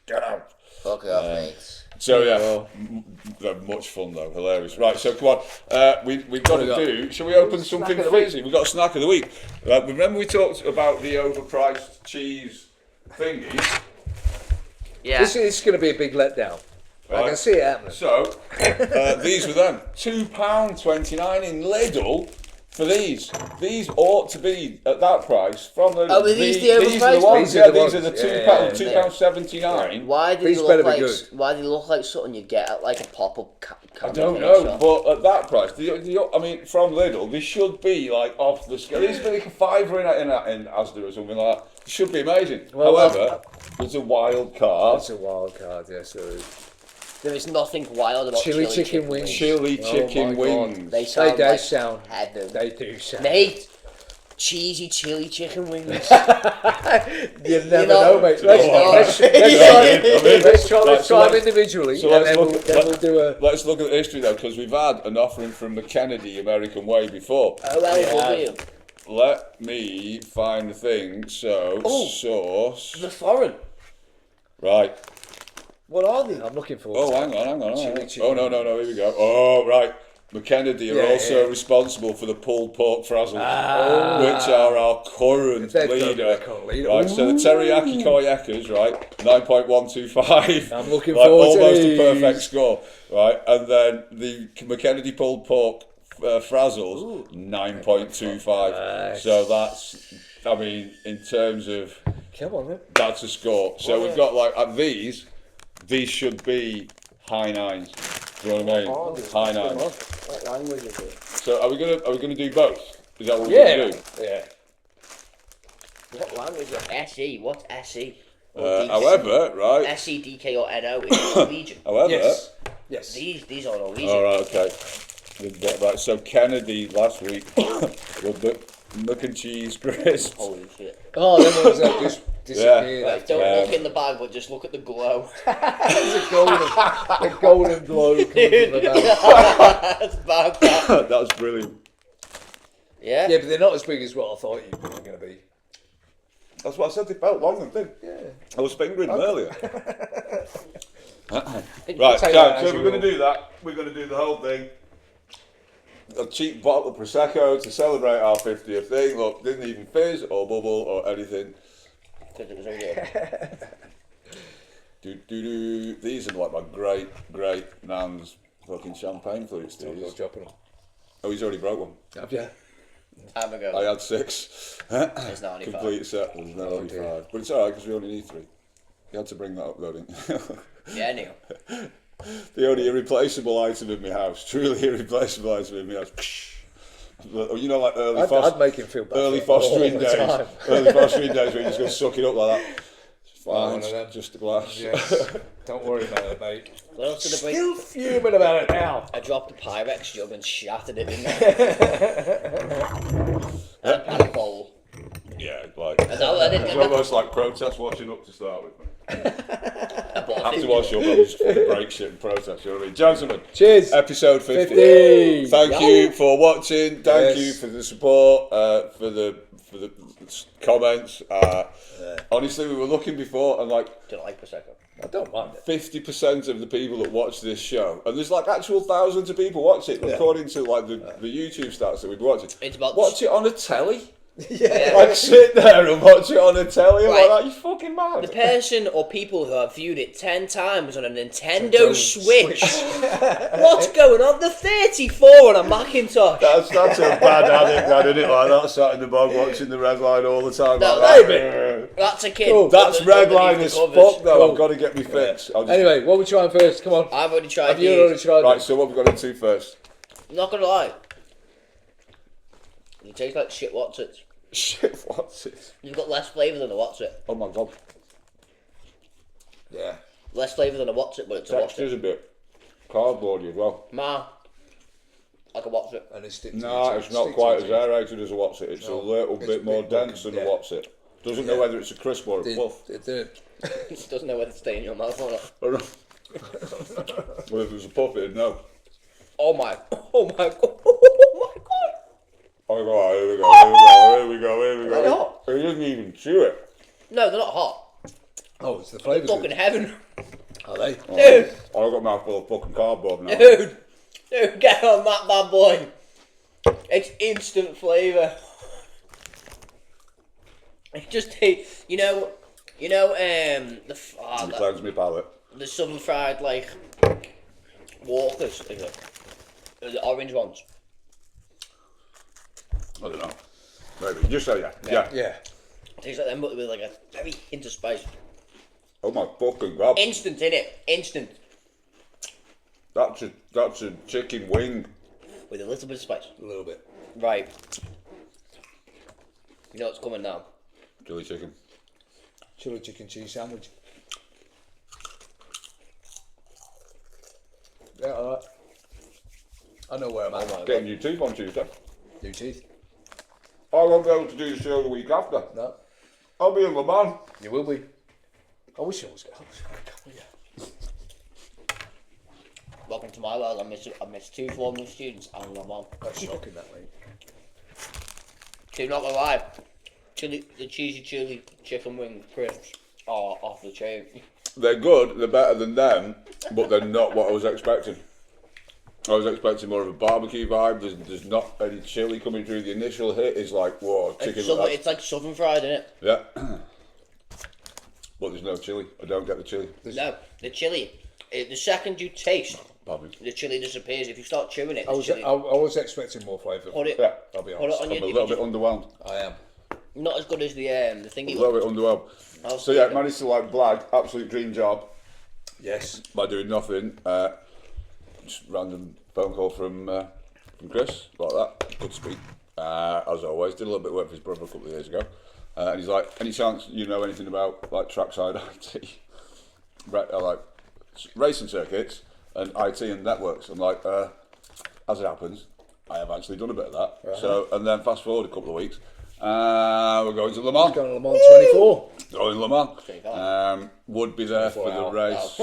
Get out. Fuck off, mate. So yeah, much fun though, hilarious. Right, so come on, we've got to do. Shall we open something fizzy? We've got a snack of the week. Remember we talked about the overpriced cheese thingies? Yeah. This is going to be a big letdown. Right. I can see it happening. So these were them. £2.29 in Lidl. For these ought to be at that price from the. Oh, are these the overpriced ones? ones? Yeah, these are the £2.79. Why do These they better look be like? good. Why do they look like something you get at like a pop-up? I don't know, but at that price, I mean, from Lidl, they should be like off the scale. These would be like a £5 in Asda or something like that. It should be amazing. Well, however, there's a wild card. It's a wild card, yes, there is. There is nothing wild about Chili chicken wings. Chili chicken wings. They sound They do like sound. heaven. They do sound. Mate, cheesy chili chicken wings. You never know, mate. Let's try them individually, So and then we'll do a. Let's look at the history though, because we've had an offering from the Kennedy American Way before. Oh, well, Yeah. Let me find the thing. So sauce. The foreign. Right. What are they? I'm looking forward. Oh, hang on. Oh, no, here we go. Oh, right. McKennedy are also responsible for the pulled pork frazzles, which are our current leader. Right, so the teriyaki koyakas, right, 9.125. I'm looking forward to almost these. a perfect score, right, and then the McKennedy pulled pork frazzles, 9.25. So that's, I mean, in terms of, come on then, that's a score. So we've got like these should be high nines. Do you know what I mean? High nines. What language is it? So are we gonna do both? Is that what we're gonna do? Yeah. What language is it? SE? What's SE? However, right. SE, DK or NO is Norwegian. However, Yes. These are Norwegian. all right, okay. We'll get right. So Kennedy last week with the mac and cheese crisps. Holy shit. Oh, them ones that just disappeared. Right, don't look in the bag, but just look at the glow. There's a golden glow coming from the bag. That's bad. That was brilliant. Yeah? Yeah, but they're not as big as what I thought you were going to be. That's what I said. They felt long and thin. Yeah. I was fingering them earlier. Right, so we're going to do that. We're going to do the whole thing. A cheap bottle of Prosecco to celebrate our 50th thing. Look, didn't even fizz or bubble or anything. Because it was all good. These are like my great Nan's fucking champagne flutes. Not dropping them. Oh, he's already broke one. Have you? Have a go. I had 6. It's not only Complete set. There's not only 5. But it's alright because we only need 3. You had to bring that up though, didn't you? Yeah, Neil. The only irreplaceable item in my house, truly irreplaceable item in my house. You know, like I'd make him feel bad. early fostering days. Time. Early fostering days where you just go suck it up like that. It's One fine, of them. just a glass. Yes. Don't worry about it, mate. What else did I bring? Still fuming about it now. I dropped a Pyrex jug and shattered it in there. and a bowl. Yeah, like I didn't it's get almost like protest washing up to start with. I bought Have to 50. wash up, I'll just fucking break shit and protest, you know what I mean? Gentlemen, Cheers. episode 50. 50. Thank you for watching. Thank you for the support, for the comments. Honestly, we were looking before and like Don't like Prosecco. I don't mind it. 50% of the people that watch this show, and there's like actual thousands of people watch it, according to like the YouTube stats that we've watched it. It's about watch it on a telly. Yeah. Like sit there and watch it on the telly. Right. Like, are you fucking mad? The person or people who have viewed it 10 times on a Nintendo Switch. What's going on? The 34 on a Macintosh. That's a bad addict, that, isn't it? Like that, sat in the bog watching the Redline all the time. No, like that's a kid. Cool. That's Redline as fuck, though. Cool. I've got to get me fixed. Anyway, what are we trying first? Come on. I've already tried. Have you already tried? Right, so what have we got into first? I'm not gonna lie. It tastes like shit Watsits. Shit Watsits? You've got less flavour than a Watsit. Oh my god. Yeah. Less flavour than a Watsit, but it's a Watsit. Texture's a bit cardboardy as well. Like a Watsit. And it's not quite as aerated as a Watsit. It's a little bit more dense than a Watsit. Doesn't know whether it's a crisp or a puff. It doesn't know whether to stay in your mouth or not. Well, if it was a puff, it'd know. Oh my god. Oh my god. Oh my god, here we go. They're hot. He doesn't even chew it. No, they're not hot. Oh, it's the flavour. Fucking heaven. Are they? Dude. I've got a mouthful of fucking cardboard now. Dude, get on that bad boy. It's instant flavour. It just tastes, the cleanse me palate. The southern fried Walkers, is it? The orange ones. I don't know. Maybe. Just say yeah. Yeah. Tastes like them, but with a very hint of spice. Oh my fucking god. Instant, innit? Instant. That's a chicken wing. With a little bit of spice. A little bit. Right. You know what's coming now? Chili chicken. Chili chicken cheese sandwich. Yeah, alright. I know where I'm at. Getting new teeth on Tuesday. New teeth? I won't be able to do the show the week after. No. I'll be in Le Mans. You will be. I wish I was. Welcome to my world. I missed 2 formal students and Le Mans. That's shocking, that mate. So not gonna lie, the cheesy chili chicken wing crisps are off the chain. They're good. They're better than them, but they're not what I was expecting. I was expecting more of a barbecue vibe. There's not any chili coming through. The initial hit is like, whoa, chicken. It's like southern fried, isn't it? Yeah. But there's no chili. I don't get the chili. No, the chili. The second you taste, the chili disappears. If you start chewing it, I was expecting more flavour. I'll be honest. I'm a little bit underwhelmed. I am. Not as good as the thingy. A little bit underwhelmed. So yeah, managed to blag. Absolute dream job. Yes. By doing nothing. Just random phone call from Chris, like that. Good speak. As always, did a little bit of work for his brother a couple of years ago. And he's like, any chance you know anything about trackside IT? Racing circuits and IT and networks. I'm like, as it happens, I have actually done a bit of that. Right. So, and then fast forward a couple of weeks, we're going to Le Mans. Going to Le Mans 24. Going to Le Mans. Would be there for the race.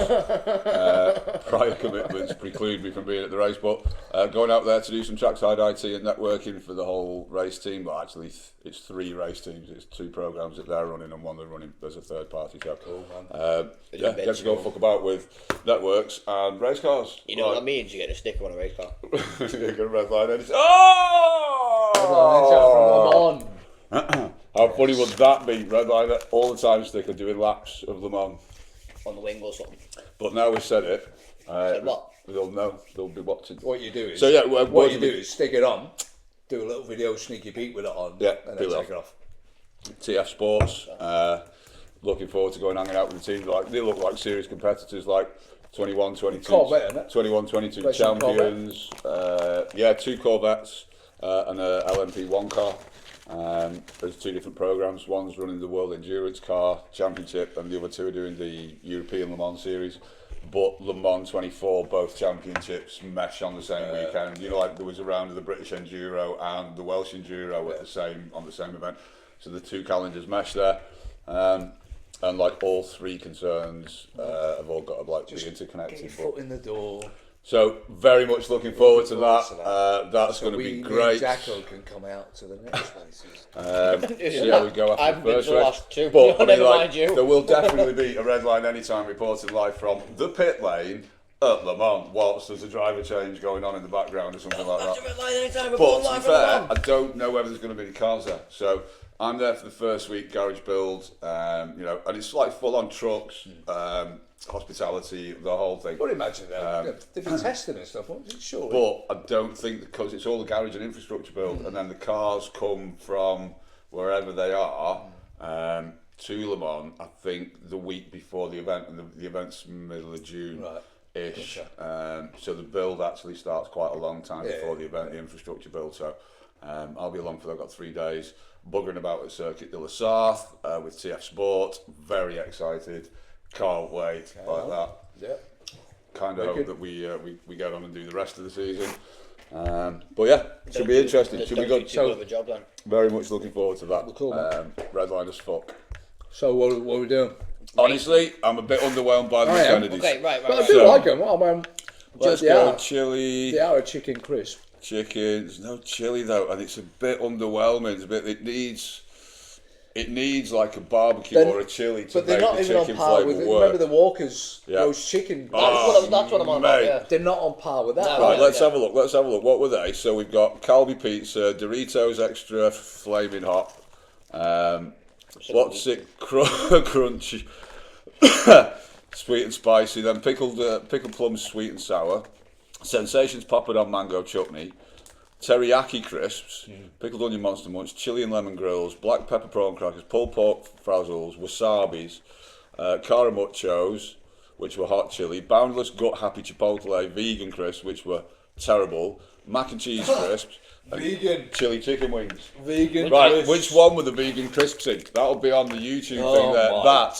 Prior commitments preclude me from being at the race, but going out there to do some trackside IT and networking for the whole race team. But actually, it's 3 race teams. It's 2 programs that they're running and one they're running as a third party. So cool, man. Get to go fuck about with networks and race cars. You know what that means? You get a sticker on a race car. You're going to Redline Anytime. Oh! Redline Anytime. How funny would that be? Redline all the time sticker doing laps of Le Mans on the wing or something. But now we've said it, said what? They'll know. They'll be watching. What you do is what you do is stick it on, do a little video sneaky peek with it on, and then take it off. TF Sports. Looking forward to going hanging out with the team. They look like serious competitors. 21, 22, Corvette, isn't it? 21, 22 champions. 2 Corvettes and a LMP1 car. There's 2 different programs. One's running the World Endurance Car Championship, and the other 2 are doing the European Le Mans Series. But Le Mans 24, both championships mesh on the same weekend. There was a round of the British Enduro and the Welsh Enduro on the same event. So the 2 calendars mesh there, and all 3 concerns have all got to be interconnected. Get your foot in the door. So very much looking forward to that. That's going to be great. Jacko can come out to the next races. See how we go after the first race. Last 2. But there will definitely be a Redline Anytime reporting live from the pit lane at Le Mans whilst there's a driver change going on in the background or something like that. Redline Anytime, But to be fair, I don't know whether there's going to be any cars there. So I'm there for the first week, garage build, you know, and it's like full on trucks, hospitality, the whole thing. I would imagine that. They'd be testing and stuff, wouldn't it? Sure. But I don't think, because it's all the garage and infrastructure build, and then the cars come from wherever they are to Le Mans, I think the week before the event, and the event's middle of June. Right. Ish. So the build actually starts quite a long time before the event, the infrastructure build. So I'll be along for that. I've got 3 days buggering about at Circuit de la Sarthe with TF Sport. Very excited. Can't wait like that. Yeah. Kind of hope that we get on and do the rest of the season. But yeah, should be interesting. Should be good. So of a job then. Very much looking forward to that. Cool, Redline as fuck. So what are we doing? Honestly, I'm a bit underwhelmed by the Kennedys. Okay, right. But I do like them. Well, Let's go chili. They are a chicken crisp. Chicken. There's no chili though, and it's a bit underwhelming. It's a bit. It needs like a barbecue or a chili to but they're make not the even on chicken par flavour with. work. Remember the Walkers? Those chicken. That's what I'm on about. Yeah. They're not on par with that. Right, let's have a look. What were they? So we've got Calbee pizza, Doritos extra flaming hot. What's it? Crunchy, sweet and spicy. Then pickled plums, sweet and sour. Sensations poppadom mango chutney. Teriyaki crisps, pickled onion monster munch, chili and lemon grills, black pepper prawn crackers, pulled pork frazzles, wasabis, caramuchos, which were hot chili, boundless gut happy chipotle, vegan crisps, which were terrible, mac and cheese crisps, vegan chili chicken wings. Vegan right, crisps. which one were the vegan crisps in? That'll be on the YouTube thing there. God.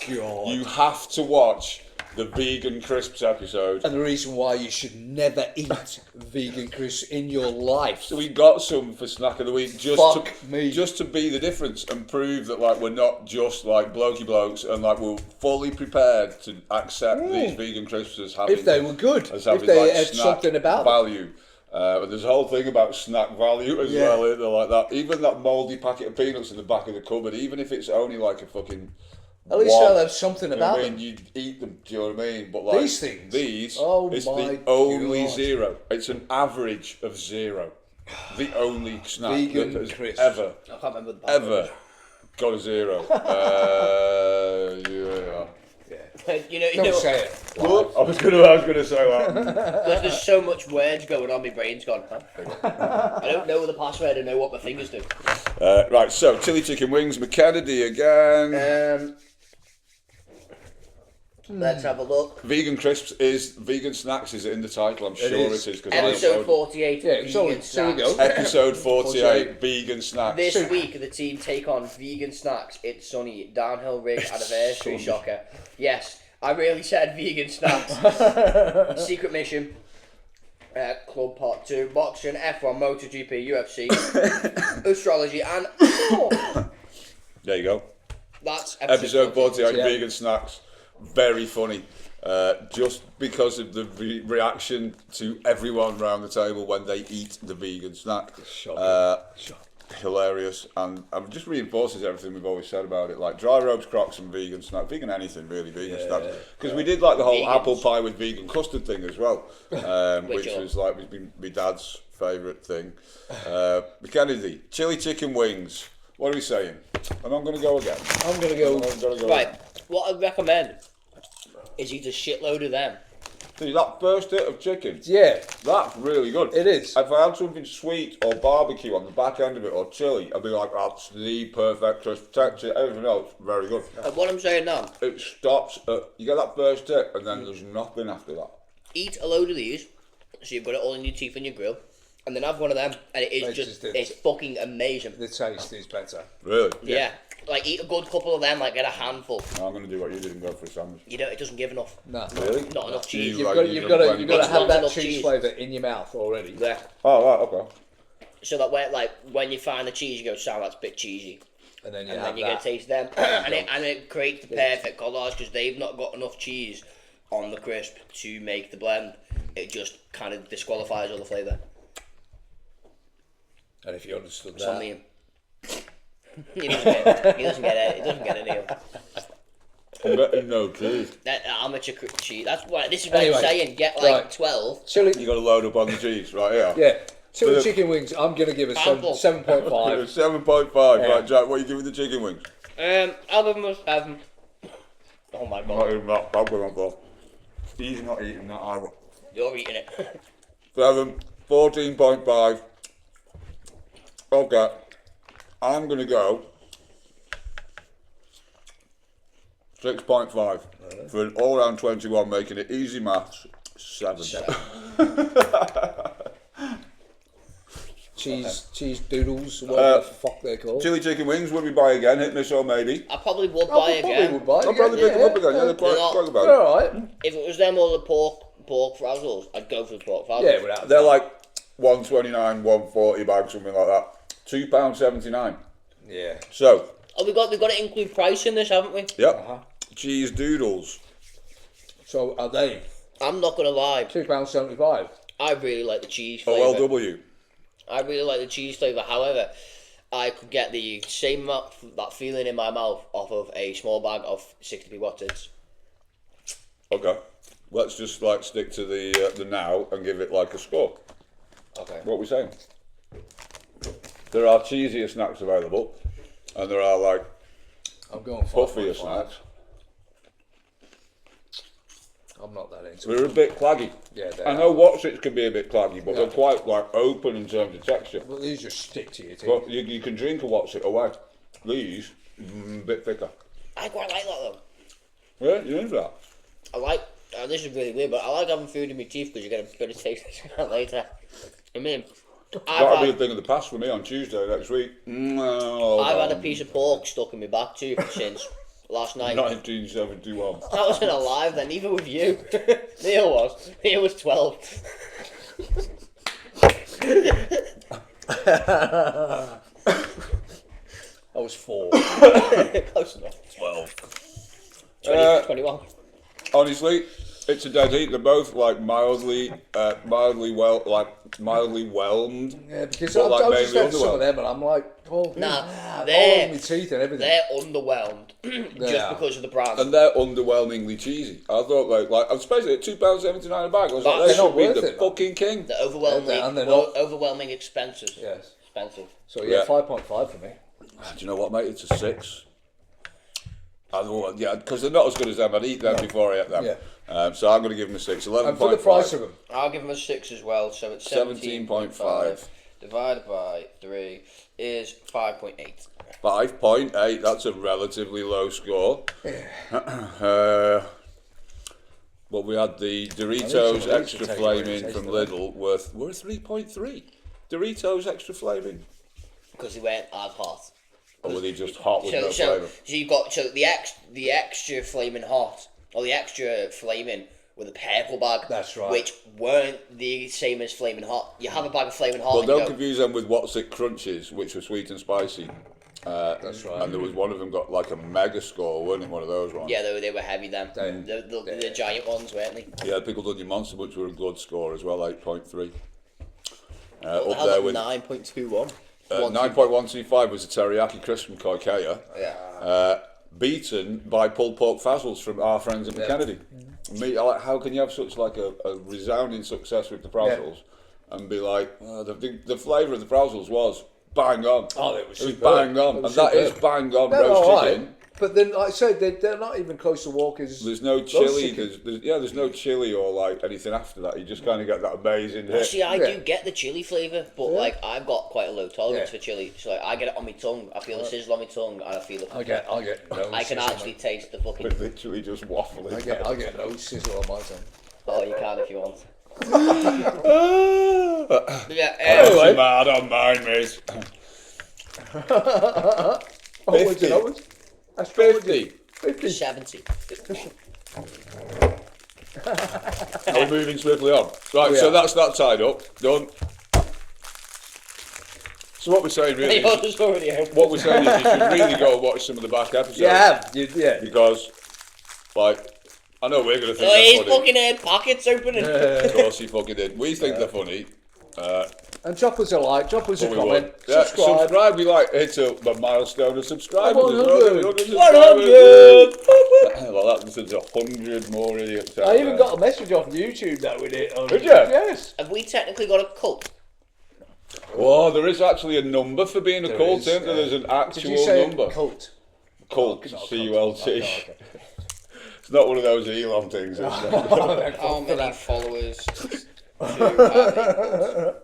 You have to watch the vegan crisps episode. And the reason why you should never eat vegan crisps in your life. So we got some for snack of the week just to be the difference and prove that like we're not just like blokey blokes and like we're fully prepared to accept these vegan crisps as having, if they were good, as having, if they like, had snack something about value. But there's a whole thing about snack value as well, isn't there? Like that, even that mouldy packet of peanuts in the back of the cupboard, even if it's only like a fucking. At least they'll have something about them. I mean, you'd eat them, do you know what I mean? But like these things, it's the only zero. It's an average of zero. The only snack vegan that has crisps. ever got a zero. Don't say it. I was gonna say that. There's so much words going on, my brain's gone. I don't know the password. I know what my fingers do. Right, so chili chicken wings, McKennedy again. Let's have a look. Vegan crisps is vegan snacks. Is it in the title? I'm sure it is. Episode 48. Vegan snacks. Episode 48. Vegan snacks. This week, the team take on vegan snacks. It's sunny. Downhill rig anniversary shocker. Yes, I really said vegan snacks. Secret mission. Club Part 2. Boxing, F1, MotoGP, UFC, astrology, and more. There you go. That's episode 48. Vegan snacks. Very funny, just because of the reaction to everyone around the table when they eat the vegan snack. Hilarious, and it just reinforces everything we've always said about it. Like dry ropes, Crocs, and vegan snack, vegan anything really, vegan snacks. Because we did like the whole apple pie with vegan custard thing as well, which was like my dad's favourite thing. Kennedy, chili chicken wings. What are we saying? And I'm going to go again. I'm going to go. Right. What I'd recommend is eat a shitload of them. See, that first hit of chicken, that's really good. It is. If I had something sweet or barbecue on the back end of it or chili, I'd be like, that's the perfect crisp texture. Everything else, very good. And what I'm saying now, it stops at, you get that first hit and then there's nothing after that. Eat a load of these, so you've got it all in your teeth and your grill, and then have one of them, and it is it's fucking amazing. The taste is better. Really? Yeah. Like, eat a good couple of them, like, get a handful. No, I'm going to do what you did and go for a sandwich. You know, it doesn't give enough. No. Really? Not enough cheese. You've got to have that cheese flavour in your mouth already. Yeah. Oh, right, okay. So that way, like, when you find the cheese, you go, "Sound, that's a bit cheesy." And then you get to taste them. and it creates the perfect collage, because they've not got enough cheese on the crisp to make the blend. It just kind of disqualifies all the flavour. And if you understood It's that... on me. He doesn't get it. He doesn't get any of it. I'm getting no cheese. That amateur cheese. That's why. This is what I'm saying. Get like 12. Chili. You got to load up on the cheese right here. Yeah. Chili chicken wings. I'm gonna give it 7.5. 7.5. Right, Jack. What are you giving the chicken wings? I'll give them a 7. Oh my I'm god. not eating that. I'll go on for. He's not eating that either. You're eating it. 7. 14.5. Okay. I'm gonna go 6.5 for an all-round 21, making it easy maths. 7. Cheese doodles, whatever the fuck they're called. Chili chicken wings, would we buy again? Hit me so maybe. I probably would buy again. I'll probably pick them up again. Yeah, they're quite about it. They're alright. If it was them or the pork frazzles, I'd go for the pork frazzles. Yeah, without They're like 129, 140 bags, something like that. £2.79. Yeah. So. Oh, we've got to include price in this, haven't we? Yep. Cheese doodles. So are they? I'm not gonna lie. £2.75. I really like the cheese flavour. OLW. I really like the cheese flavour. However, I could get the same that feeling in my mouth off of a small bag of 60p Watteds. Okay. Let's just like stick to the now and give it like a score. Okay. What are we saying? There are cheesier snacks available, and there are like I'm going puffier 5.5. snacks. I'm not that into They're a bit claggy. Yeah, I know Watsits can be a bit claggy, but they're quite like open in terms of texture. Well, these just stick to your teeth. But you can drink a Watsit away. These, a bit thicker. I quite like that though. Yeah, you into that? I like, this is really weird, but I like having food in my teeth because you get a bit of taste later. I mean, That'll be a thing of the past for me on Tuesday next week. I've had a piece of pork stuck in my back tooth since last night. 1971. I wasn't alive then, even with you. Neil was. Neil was 12. I was 4. Close enough. 12. 21. Honestly, it's a dead heat. They're both like mildly whelmed. Yeah, because But, I've like, just mainly had some of underwhelmed. them and I'm like, oh, Nah, all they're- over my teeth and everything. They're underwhelmed just because of the brand. And they're underwhelmingly cheesy. I thought like I was basically at £2.79 a bag. I was like, They're they should not be worth the it, man. fucking king. They're overwhelmingly, And they're not- overwhelming expensive. Yes. Expensive. So yeah, Yeah. 5.5 for me. Do you know what, mate? It's a 6. I don't know, yeah, because they're not as good as them. I'd eat them before I ate them. Yeah. So I'm going to give them a 6. 11.5. And for the price of them. I'll give them a 6 as well, so it's 17.5 divided by 3 is 5.8. 5.8. That's a relatively low score. But we had the Doritos some extra taste flaming taste from of that. Lidl worth 3.3. Doritos extra flaming. Because they weren't as hot. Or were they just hot with no So flavour? you've got the extra flaming hot, or the extra flaming with a purple bag. That's right. Which weren't the same as flaming hot. You have a bag of flaming hot. Well, and you don't go, confuse them with What's It Crunches, which were sweet and spicy. That's right. And there was one of them got like a mega score, wasn't it? One of those ones. Yeah, they were heavy then. The giant ones, weren't they? Yeah, Pickled Onion Monster, which were a good score as well, 8.3. Well, Up there with 9.21. 9.125 was a teriyaki crisp from Koikea. Yeah. Beaten by pulled pork fazzles from our friends at Kennedy. Me, how can you have such like a resounding success with the frazzles and be like, the flavour of the frazzles was bang on. Oh, it was superb. bang on, and that is bang on roast chicken. But then, like I said, they're not even close to Walker's. There's no chili. There's no chili or like anything after that. You just kind of get that amazing hit. See, I do get the chili flavour, but like I've got quite a low tolerance for chili. So like I get it on my tongue. I feel the sizzle on my tongue, and I feel it. I get no. I can actually taste the fucking. It's literally just waffling. I get no sizzle on my tongue. Oh, you can if you want. Yeah. Anyway, mad on mine, mate. What's it always? That's 50. 70. Are we moving swiftly on? Right, so that's that tied up. Done. So what we're saying really is, Yours is already out. what we're saying is you should really go and watch some of the back episodes. Yeah. Because, like, I know we're going to think Oh, he's they're funny. fucking head pockets opening. Of course he fucking did. We think they're funny. And drop us a like, drop us a comment, yeah, subscribe. Subscribe. We hit a milestone of subscribers. 100. 100. Well, that there's 100 more idiots. I even got a message off YouTube that we did. Did you? Yes. Have we technically got a cult? Oh, there is actually a number for being a cult, isn't there? There's an actual Did you say number. Cult? Cult, No, C-U-L-T. okay. It's not one of those Elon things, is it? How many followers do have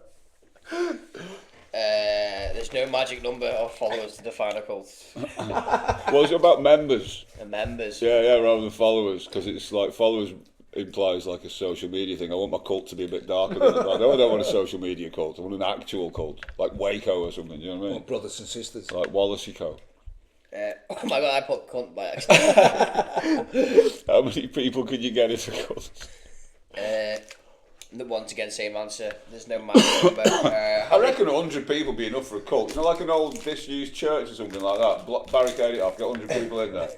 there's no magic number of followers to define a cult. What was it about members? Members. Yeah, rather than followers, because it's like followers implies like a social media thing. I want my cult to be a bit darker than that. I don't want a social media cult. I want an actual cult, like Waco or something. You know what I mean? Brothers and sisters. Like Wallacey Co. Oh my god, I put cunt by accident. How many people could you get as a cult? Once again, same answer. There's no magic number. I reckon 100 people would be enough for a cult. It's not like an old disused church or something like that. Barricade it off, get 100 people in there.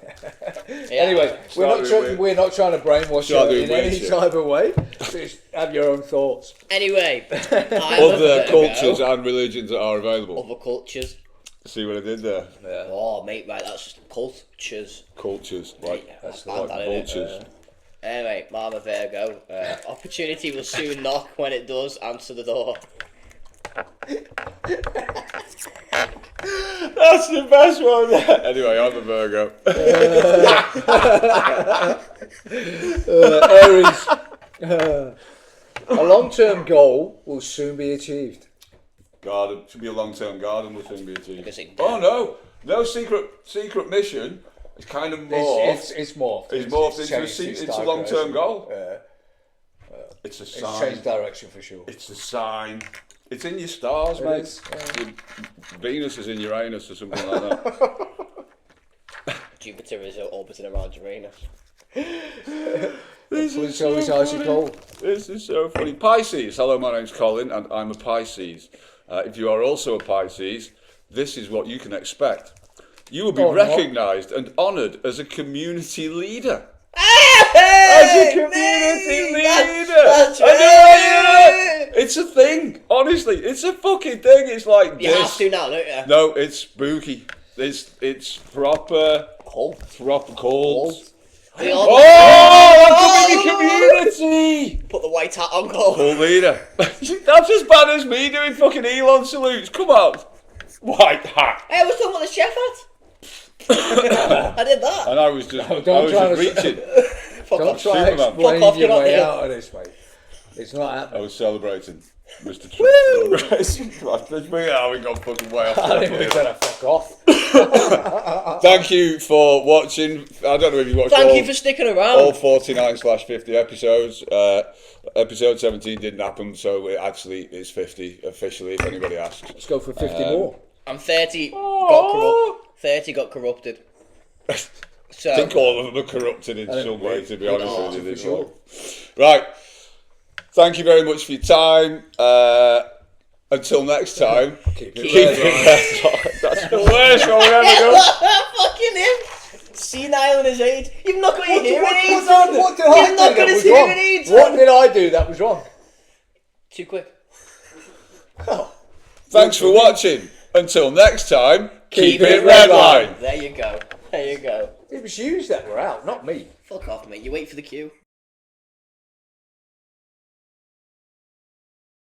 Yeah. Anyway, we're not trying to brainwash you in any type of way. Just have your own thoughts. Anyway, other cultures and religions that are available. Other cultures. See what I did there? Yeah. Oh, mate, right, that's just cultures. Cultures, like vultures. Anyway, Mama Virgo. Opportunity will soon knock. When it does, answer the door. That's the best one. Anyway, I'm a Virgo. Aries. A long-term goal will soon be achieved. Garden should be a long-term garden will soon be achieved. Oh no secret mission. It's kind of morphed. It's morphed. It's morphed into a long-term goal. It's a sign. It's changed direction for sure. It's a sign. It's in your stars, mate. Venus is in Uranus or something like that. Jupiter is orbiting around Uranus. This is so always icy cold. This is so funny. Pisces. Hello, my name's Colin, and I'm a Pisces. If you are also a Pisces, this is what you can expect. You will be recognised and honoured as a community leader. As a community leader! That's right. It's a thing. Honestly, it's a fucking thing. It's like you have to now, don't you? No, it's spooky. It's proper cult. Community! Put the white hat on, Cole. Cult leader. That's as bad as me doing fucking Elon salutes. Come on. White hat. Hey, I was talking about the chef hat. I did that. And I was just reaching. Don't try to explain your way out of this, mate. It's not happening. I was celebrating Mr. Trump. We got fucking way off. I think we better fuck off. Thank you for watching. I don't know if you watched. Thank you for sticking around. All 49/50 episodes. Episode 17 didn't happen, so it actually is 50 officially. If anybody asks, let's go for 50 more. And 30 got corrupted. So I think all of them are corrupted in some way. To be honest with you, right. Thank you very much for your time. Until next time, keep it red. That's the worst one we've ever done. Fucking him. Senile in his age. You've not got your hearing aids What on. did I You've not got his hearing aids on. What did I do that was wrong? Too quick. Thanks for watching. Until next time, keep it Redline. There you go. It was you that were out, not me. Fuck off, mate. You wait for the cue.